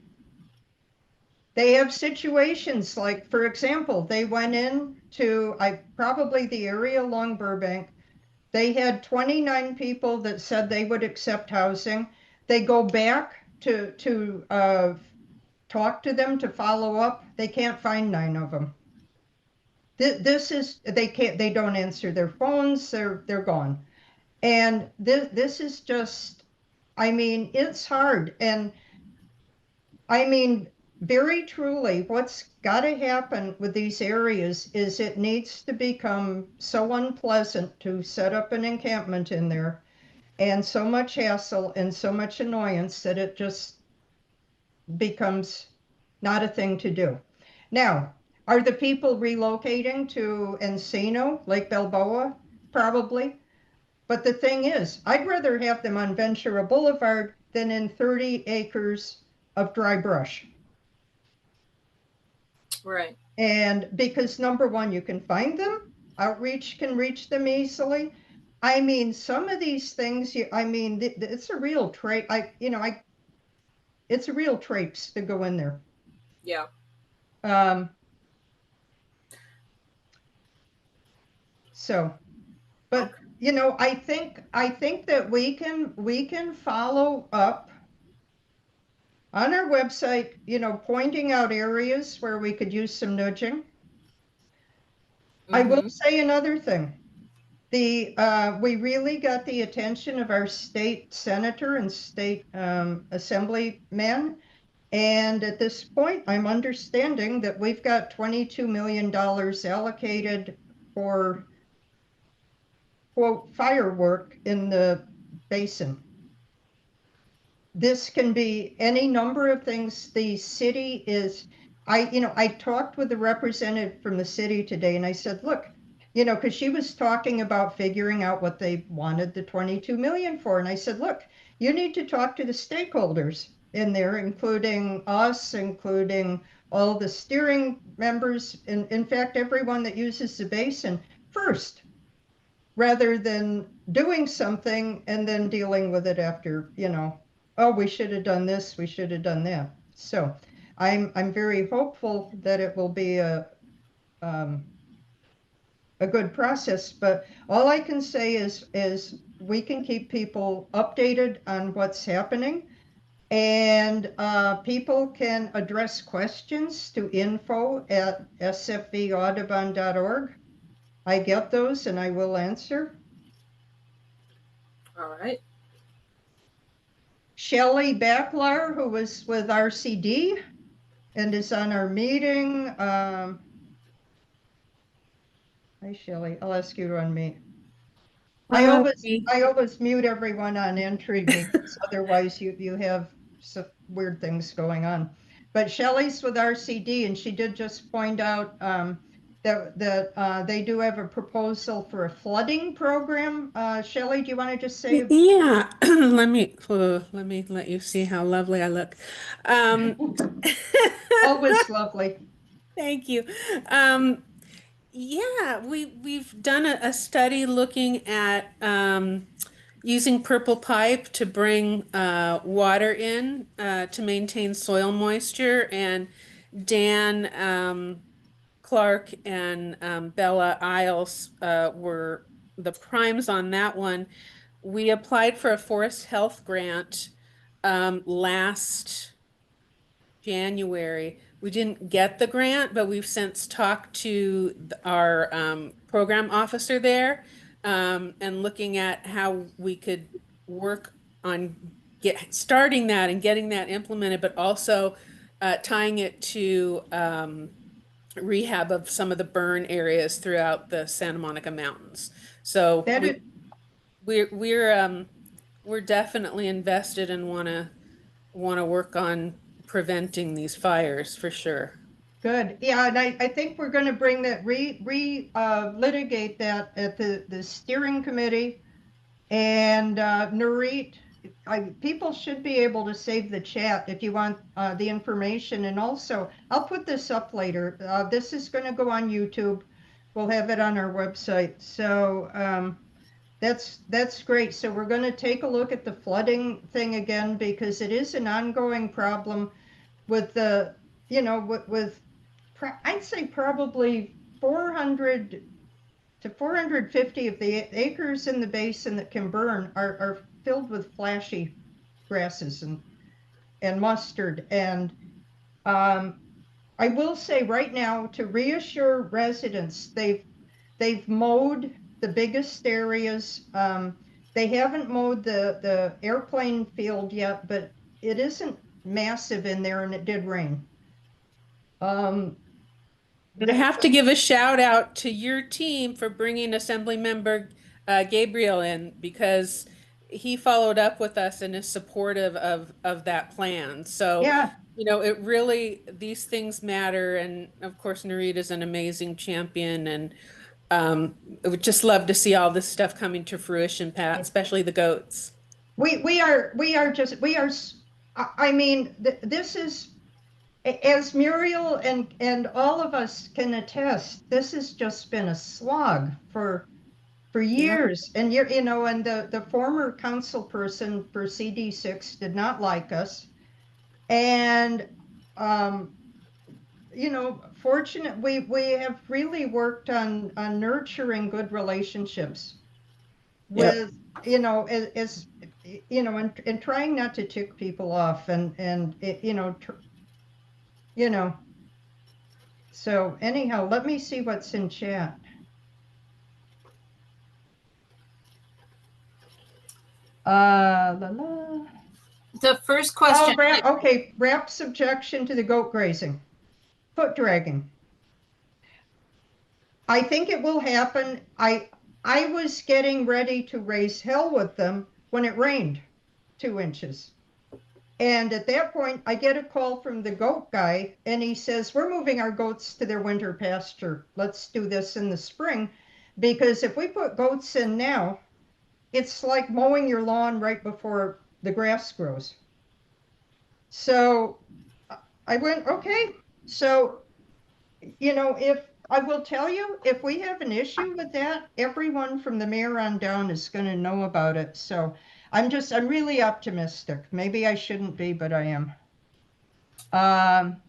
They have situations like, for example, they went in to probably the area along Burbank. They had 29 people that said they would accept housing. They go back to talk to them to follow up. They can't find 9 of them. They don't answer their phones. They're gone. And this is just, I mean, it's hard. And I mean, very truly, what's got to happen with these areas is it needs to become so unpleasant to set up an encampment in there, and so much hassle and so much annoyance that it just becomes not a thing to do. Now, are the people relocating to Encino, Lake Balboa? Probably. But the thing is, I'd rather have them on Ventura Boulevard than in 30 acres of dry brush. Right. And because number one, you can find them, outreach can reach them easily. I mean, some of these things, it's a real trait. It's a real traipse to go in there. Yeah. But you know, I think that we can follow up on our website, you know, pointing out areas where we could use some nudging. I will say another thing. We really got the attention of our state senator and state assemblyman. And at this point, I'm understanding that we've got $22 million allocated for, quote, firework in the basin. This can be any number of things. The city is, I talked with the representative from the city today, and I said, look, you know, because she was talking about figuring out what they wanted the 22 million for. And I said, look, you need to talk to the stakeholders in there, including us, including all the steering members, in fact, everyone that uses the basin first, rather than doing something and then dealing with it after, you know, oh, we should have done this, we should have done that. So I'm very hopeful that it will be a good process, but all I can say is we can keep people updated on what's happening, and people can address questions to info@sfvaudubon.org. I get those and I will answer. All right. Shelley Backlar, who was with RCD and is on our meeting. Hi, Shelley. I'll ask you to unmute. I always mute everyone on entry because otherwise you have some weird things going on. But Shelley's with RCD, and she did just point out that they do have a proposal for a flooding program. Shelley, do you want to just say? Yeah, let me let you see how lovely I look. Always lovely. Thank you. Yeah, we've done a study looking at using purple pipe to bring water in to maintain soil moisture, and Dan Clark and Bella Isles were the primes on that one. We applied for a forest health grant last January. We didn't get the grant, but we've since talked to our program officer there and looking at how we could work on starting that and getting that implemented, but also tying it to rehab of some of the burn areas throughout the Santa Monica Mountains. So That is, we're definitely invested and want to work on preventing these fires for sure. good. Yeah, and I think we're going to bring that, litigate that at the steering committee. And Nurit, people should be able to save the chat if you want the information. And also, I'll put this up later. This is going to go on YouTube. We'll have it on our website. So that's great. So we're going to take a look at the flooding thing again, because it is an ongoing problem with the, with I'd say probably 400 to 450 of the acres in the basin that can burn are filled with flashy grasses and mustard. And I will say right now, to reassure residents, they've mowed the biggest areas. They haven't mowed the airplane field yet, but it isn't massive in there, and it did rain. And I have to give a shout out to your team for bringing Assemblymember Gabriel in, because he followed up with us and is supportive of that plan. So, Yeah, it really, these things matter. And of course, Narita's an amazing champion, and I would just love to see all this stuff coming to fruition, Pat, especially the goats. we are, I mean, this is, as Muriel and all of us can attest, this has just been a slog for years. And and the former council person for CD6 did not like us. And fortunate, we have really worked on nurturing good relationships with, as and trying not to tick people off, and so anyhow, let me see what's in chat. The first question. Okay, RAP's objection to the goat grazing, foot dragging. I think it will happen. I was getting ready to raise hell with them when it rained 2 inches. And at that point, I get a call from the goat guy, and he says, we're moving our goats to their winter pasture. Let's do this in the spring, because if we put goats in now, it's like mowing your lawn right before the grass grows. So I went, okay. So, if I will tell you, if we have an issue with that, everyone from the mayor on down is going to know about it. So I'm really optimistic. Maybe I shouldn't be, but I am.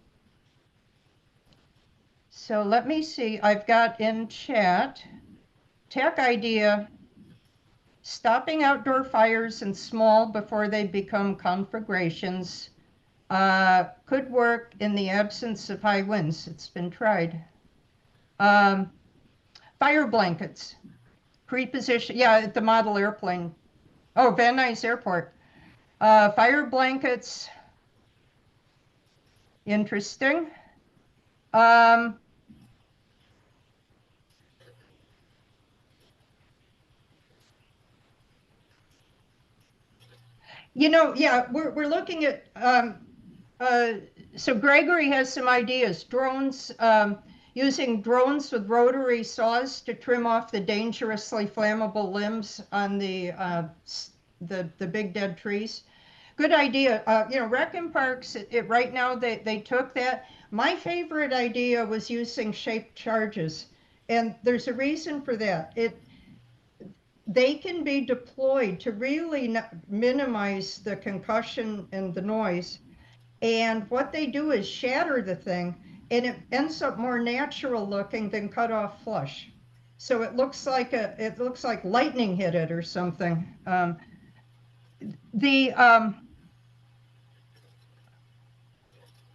So let me see. I've got in chat, tech idea, stopping outdoor fires in small before they become conflagrations. Could work in the absence of high winds. It's been tried. Fire blankets, pre-position, at the model airplane. Oh, Van Nuys Airport. Fire blankets, interesting. We're looking at, so Gregory has some ideas. Drones, using drones with rotary saws to trim off the dangerously flammable limbs on the big dead trees. Good idea. Rec and Parks, right now they took that. My favorite idea was using shaped charges, and there's a reason for that. They can be deployed to really minimize the concussion and the noise. And what they do is shatter the thing, and it ends up more natural looking than cut off flush. So it looks like lightning hit it or something. The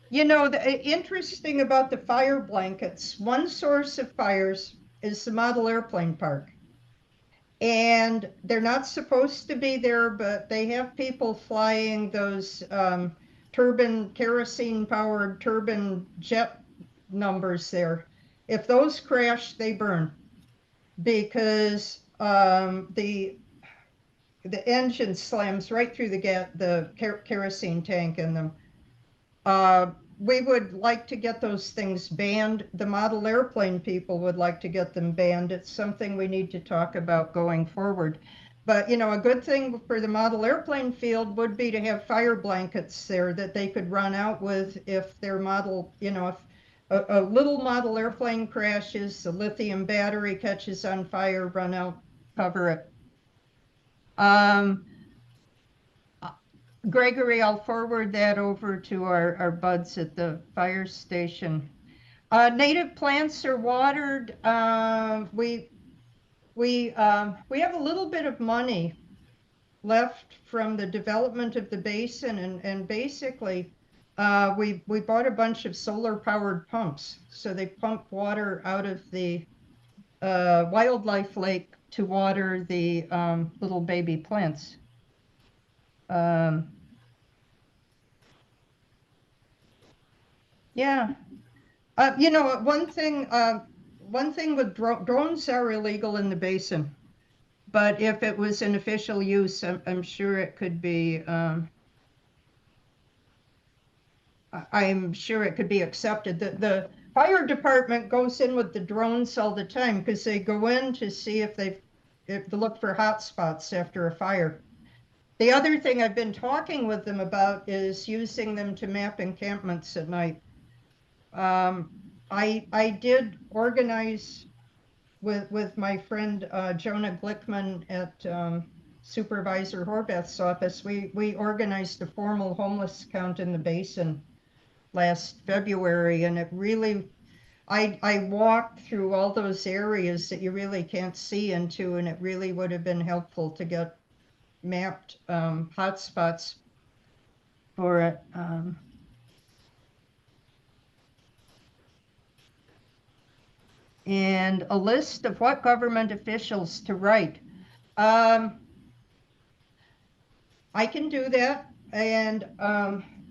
interesting about the fire blankets, one source of fires is the model airplane park. And they're not supposed to be there, but they have people flying those kerosene powered turbine jet numbers there. If those crash, they burn because the engine slams right through the kerosene tank in them. We would like to get those things banned. The model airplane people would like to get them banned. It's something we need to talk about going forward. But, you know, a good thing for the model airplane field would be to have fire blankets there that they could run out with if their model, you know, if a little model airplane crashes, the lithium battery catches on fire, run out, cover it. Gregory, I'll forward that over to our buds at the fire station. Native plants are watered. We have a little bit of money left from the development of the basin, and basically we bought a bunch of solar powered pumps. So they pump water out of the wildlife lake to water the little baby plants. Yeah. You know, one thing with drones are illegal in the basin, but if it was in official use, I'm sure it could be, I'm sure it could be accepted. The fire department goes in with the drones all the time because they go in to see if they look for hot spots after a fire. The other thing I've been talking with them about is using them to map encampments at night. I did organize with my friend Jonah Glickman at Supervisor Horvath's office. We organized a formal homeless count in the basin last February, and it really, I walked through all those areas that you really can't see into, and it really would have been helpful to get mapped hotspots for it. And a list of what government officials to write. I can do that, and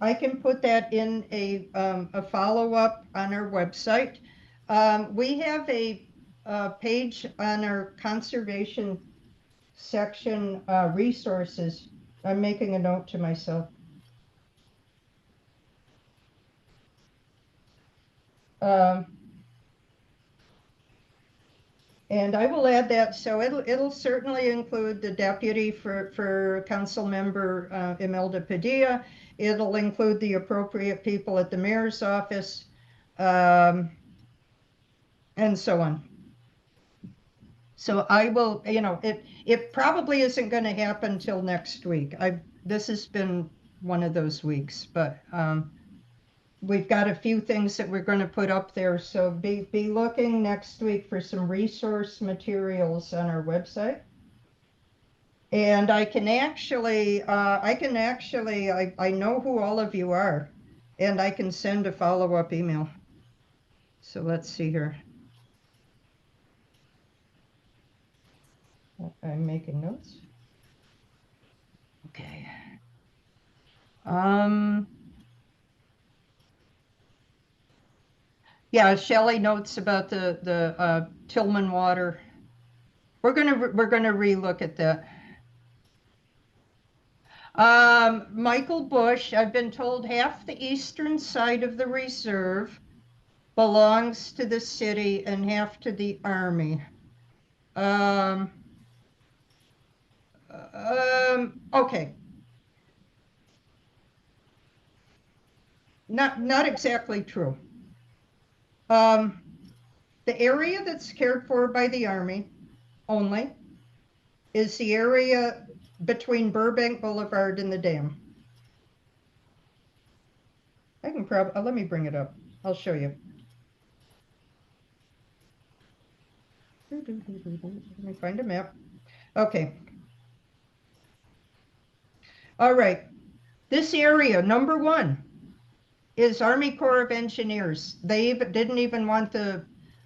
I can put that in a follow-up on our website. We have a page on our conservation section, resources. I'm making a note to myself. And I will add that, so it'll certainly include the deputy for council member Imelda Padilla. It'll include the appropriate people at the mayor's office, and so on. So I will, you know, it probably isn't going to happen till next week. This has been one of those weeks, but we've got a few things that we're going to put up there. So be looking next week for some resource materials on our website. And I know who all of you are, and I can send a follow-up email. So let's see here. I'm making notes. Okay. Yeah, Shelley notes about the Tillman water. We're gonna relook at that. Michael Bush, I've been told half the eastern side of the reserve belongs to the city and half to the Army. Okay. Not exactly true. The area that's cared for by the Army only is the area between Burbank Boulevard and the dam. I can probably, let me bring it up. I'll show you. Let me find a map. Okay. All right. This area, number 1, is Army Corps of Engineers. They didn't even want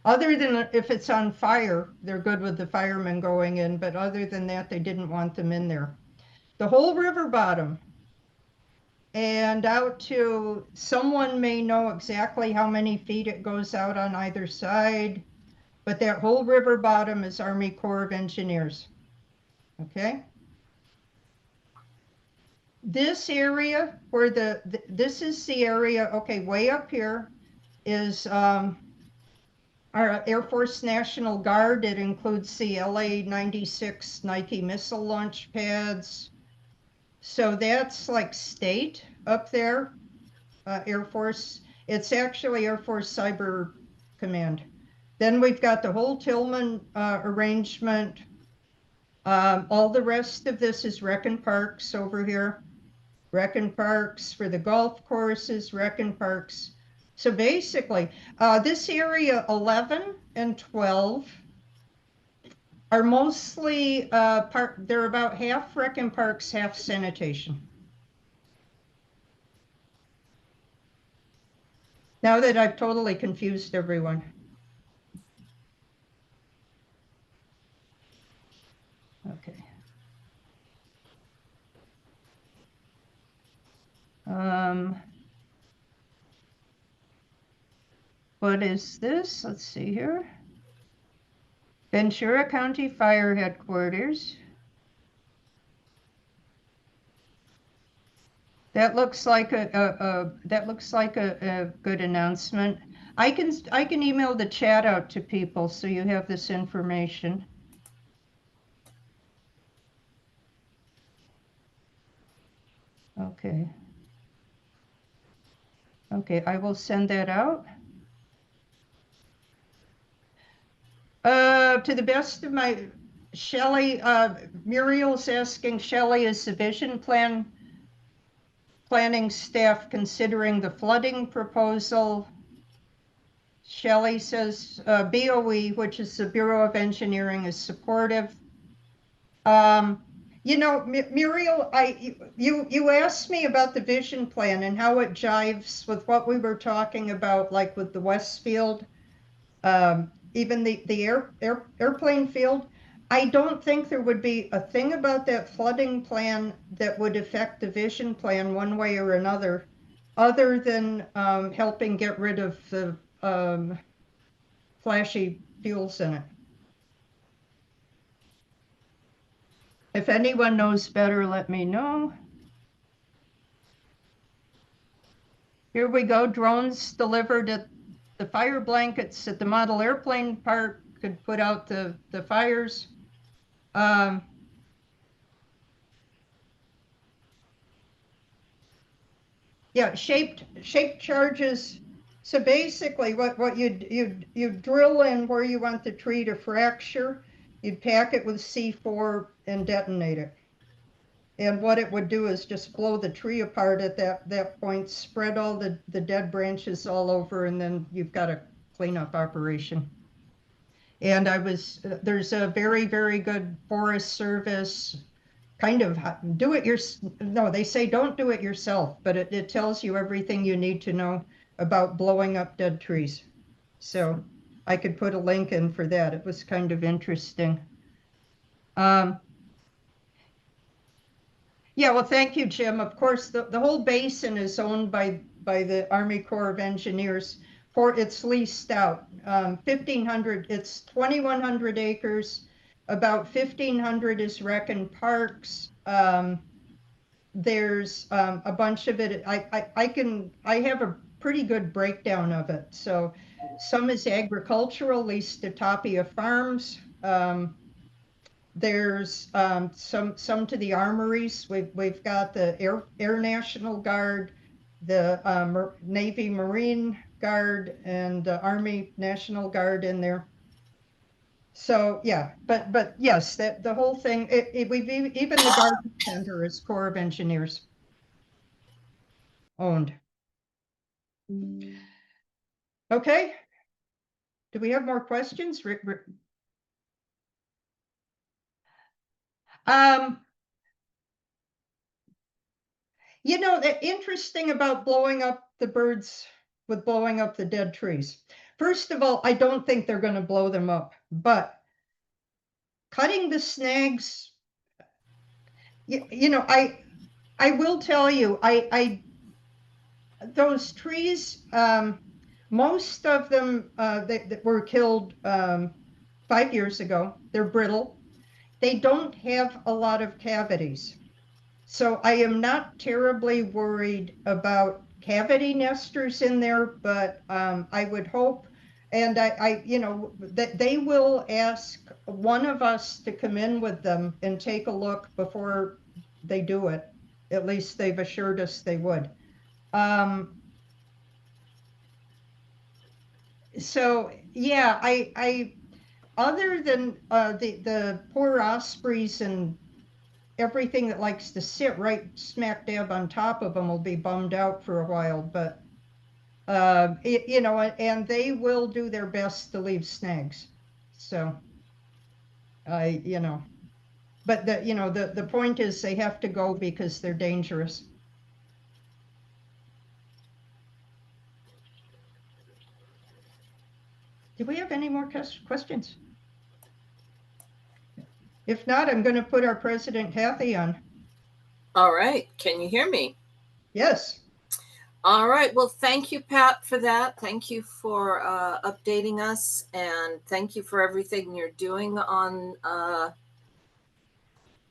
other than if it's on fire, they're good with the firemen going in, but other than that, they didn't want them in there. The whole river bottom and out to, someone may know exactly how many feet it goes out on either side, but that whole river bottom is Army Corps of Engineers. Okay. This area where this is the area, okay, way up here is our Air Force National Guard. It includes the LA-96 Nike missile launch pads. So that's like state up there, Air Force. It's actually Air Force Cyber Command. Then we've got the whole Tillman arrangement. All the rest of this is rec and parks over here. Rec and parks for the golf courses, rec and parks. So basically, this area 11 and 12 are mostly they're about half rec and parks, half sanitation. Now that I've totally confused everyone. Okay. What is this? Let's see here. Ventura County Fire Headquarters. That looks like a good announcement. I can email the chat out to people so you have this information. Okay. Okay, I will send that out. To the best of my, Shelley, Muriel's asking, Shelley, is the vision planning staff considering the flooding proposal? Shelley says BOE, which is the Bureau of Engineering, is supportive. You know, Muriel, you asked me about the vision plan and how it jives with what we were talking about, like with the Westfield, even the airplane field. I don't think there would be a thing about that flooding plan that would affect the vision plan one way or another, other than helping get rid of the flashy fuels in it. If anyone knows better, let me know. Here we go, drones delivered at the fire blankets at the model airplane park could put out the fires. Yeah, shaped charges. So basically what you drill in where you want the tree to fracture, you'd pack it with C4 and detonate it. And what it would do is just blow the tree apart at that point, spread all the dead branches all over, and then you've got a cleanup operation. And there's a very, very good Forest Service kind of no, they say don't do it yourself, but it tells you everything you need to know about blowing up dead trees. So I could put a link in for that. It was kind of interesting. Yeah, well, thank you, Jim. Of course, the whole basin is owned by the Army Corps of Engineers. It's leased out. 1,500, it's 2,100 acres. About 1,500 is rec and parks. There's a bunch of it. I have a pretty good breakdown of it. So some is agricultural, leased to Tapia Farms. There's some to the armories. We've got the Air National Guard, the Navy Marine Guard, and the Army National Guard in there. So yeah, but yes, the whole thing. We've even the garden center is Corps of Engineers owned. Okay. Do we have more questions? You know, the interesting about blowing up the birds with blowing up the dead trees. First of all, I don't think they're going to blow them up, but cutting the snags, you know, I will tell you, I those trees, most of them that were killed 5 years ago. They're brittle. They don't have a lot of cavities. So I am not terribly worried about cavity nesters in there, but I would hope, and that they will ask one of us to come in with them and take a look before they do it. At least they've assured us they would. So yeah, I other than the poor ospreys and everything that likes to sit right smack dab on top of them will be bummed out for a while, but and they will do their best to leave snags. So but the point is they have to go because they're dangerous. Do we have any more questions? If not, I'm going to put our president, Kathy, on. All right. Can you hear me? Yes. All right. Well, thank you, Pat, for that. Thank you for updating us, and thank you for everything you're doing on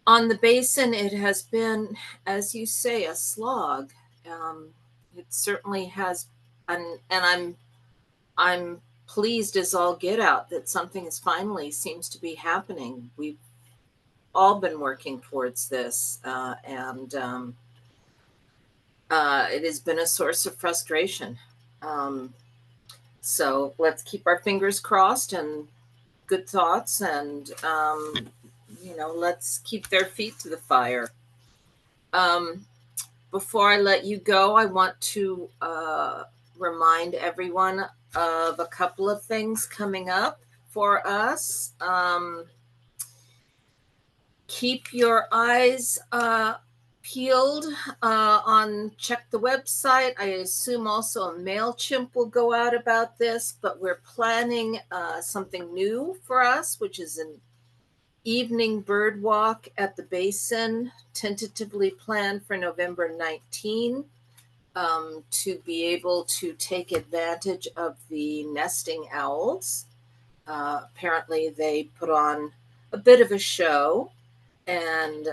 the basin. It has been, as you say, a slog. It certainly has, and I'm pleased as all get out that something is finally seems to be happening. We've all been working towards this, and it has been a source of frustration. So let's keep our fingers crossed and good thoughts, and let's keep their feet to the fire. Before I let you go, I want to remind everyone of a couple of things coming up for us. Keep your eyes peeled check the website. I assume also a MailChimp will go out about this, but we're planning something new for us, which is an evening bird walk at the basin, tentatively planned for November 19, to be able to take advantage of the nesting owls. Apparently they put on a bit of a show, and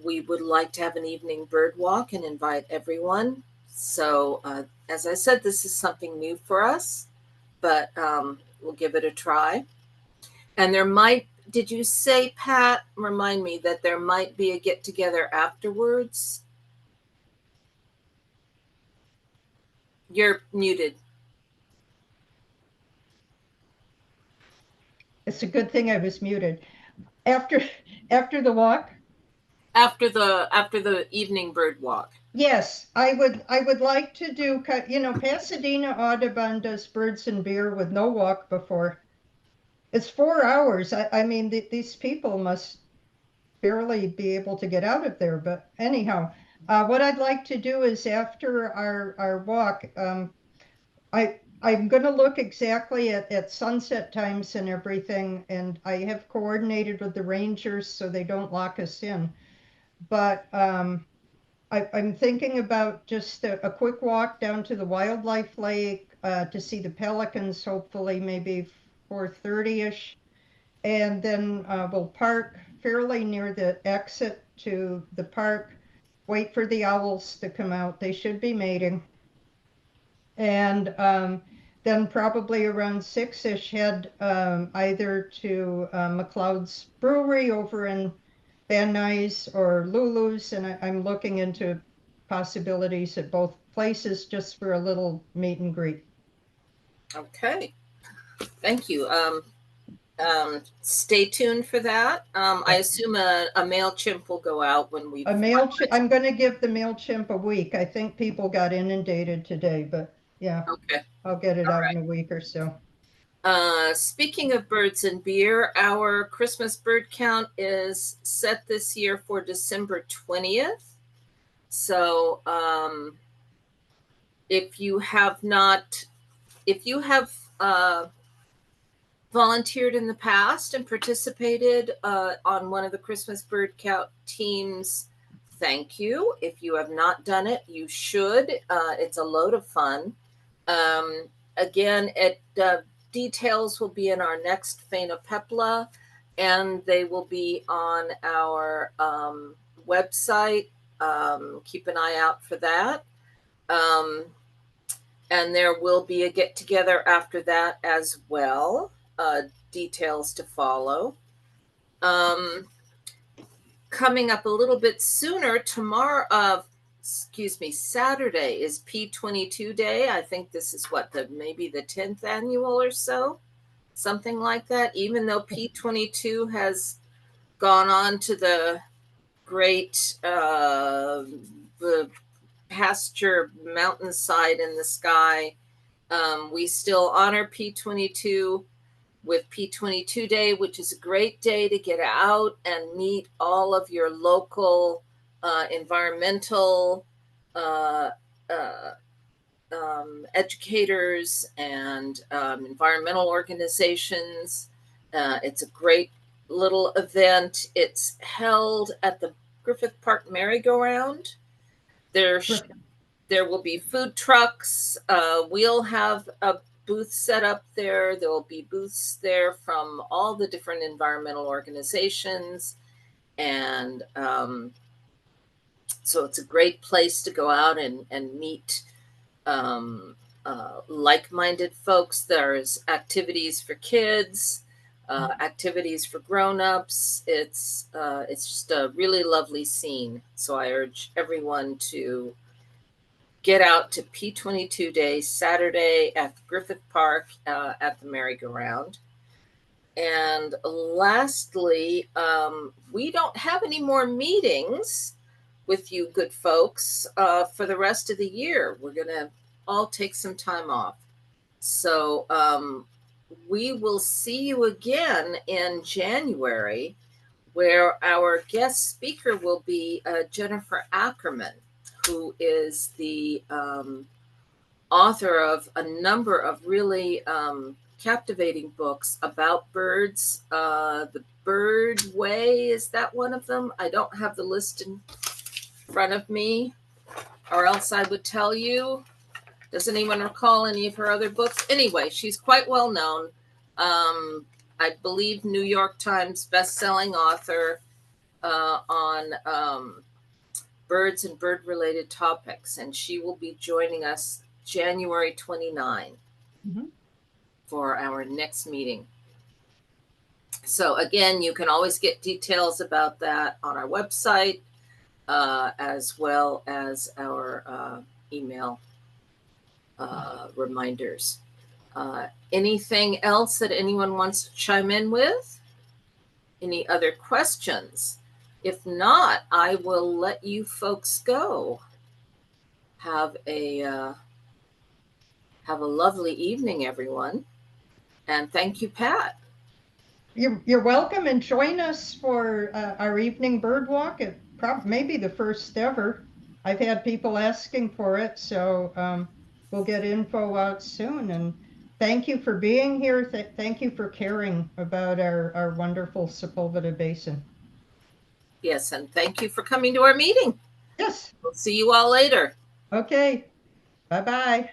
we would like to have an evening bird walk and invite everyone. So as I said, this is something new for us, but we'll give it a try. And did you say, Pat, remind me that there might be a get together afterwards? You're muted. It's a good thing I was muted. After the walk? After the evening bird walk. Yes, I would like to do, Pasadena Audubon does birds and beer with no walk before. It's 4 hours. I mean, these people must barely be able to get out of there. But anyhow, what I'd like to do is after our walk, I'm going to look exactly at sunset times and everything, and I have coordinated with the rangers so they don't lock us in. But I'm thinking about just a quick walk down to the wildlife lake to see the pelicans, hopefully maybe 4:30ish. And then we'll park fairly near the exit to the park, wait for the owls to come out. They should be mating. And then probably around 6ish head either to McLeod's Brewery over in Van Nuys or Lulu's, and I'm looking into possibilities at both places just for a little meet and greet. Okay, thank you. Stay tuned for that. I assume a MailChimp will go out when we. I'm going to give the MailChimp a week. I think people got inundated today, but yeah. Okay. I'll get it out in a week or so. Speaking of birds and beer, our Christmas bird count is set this year for December 20th. So if you have volunteered in the past and participated on one of the Christmas bird count teams thank you. If you have not done it, you should. It's a load of fun. Again, details will be in our next Phainopepla, and they will be on our website. Keep an eye out for that. And there will be a get together after that as well. Details to follow. Coming up a little bit sooner, Saturday is P22 day. I think this is maybe the 10th annual or so, something like that. Even though P22 has gone on to the great the pasture mountainside in the sky, we still honor P22 with P22 Day, which is a great day to get out and meet all of your local environmental educators and environmental organizations. It's a great little event. It's held at the Griffith Park Merry-Go-Round. There will be food trucks. We'll have a booth set up there. There will be booths there from all the different environmental organizations. And so it's a great place to go out and meet like-minded folks. There's activities for kids, activities for grown-ups. It's just a really lovely scene. So I urge everyone to get out to P22 Day, Saturday at Griffith Park at the Merry-Go-Round. And lastly, we don't have any more meetings with you good folks for the rest of the year. We're going to all take some time off. So we will see you again in January, where our guest speaker will be Jennifer Ackerman, who is the author of a number of really captivating books about birds. The Bird Way, is that one of them? I don't have the list in front of me, or else I would tell you. Does anyone recall any of her other books? Anyway, she's quite well known. I believe New York Times best-selling author on birds and bird-related topics, and she will be joining us January 29 for our next meeting. So again, you can always get details about that on our website, as well as our email reminders. Anything else that anyone wants to chime in with? Any other questions? If not, I will let you folks go. Have a lovely evening, everyone. And thank you, Pat. You're welcome, and join us for our evening bird walk. It may be the first ever. I've had people asking for it, so we'll get info out soon. And thank you for being here. Thank you for caring about our wonderful Sepulveda Basin. Yes, and thank you for coming to our meeting. Yes. We'll see you all later. Okay. Bye-bye.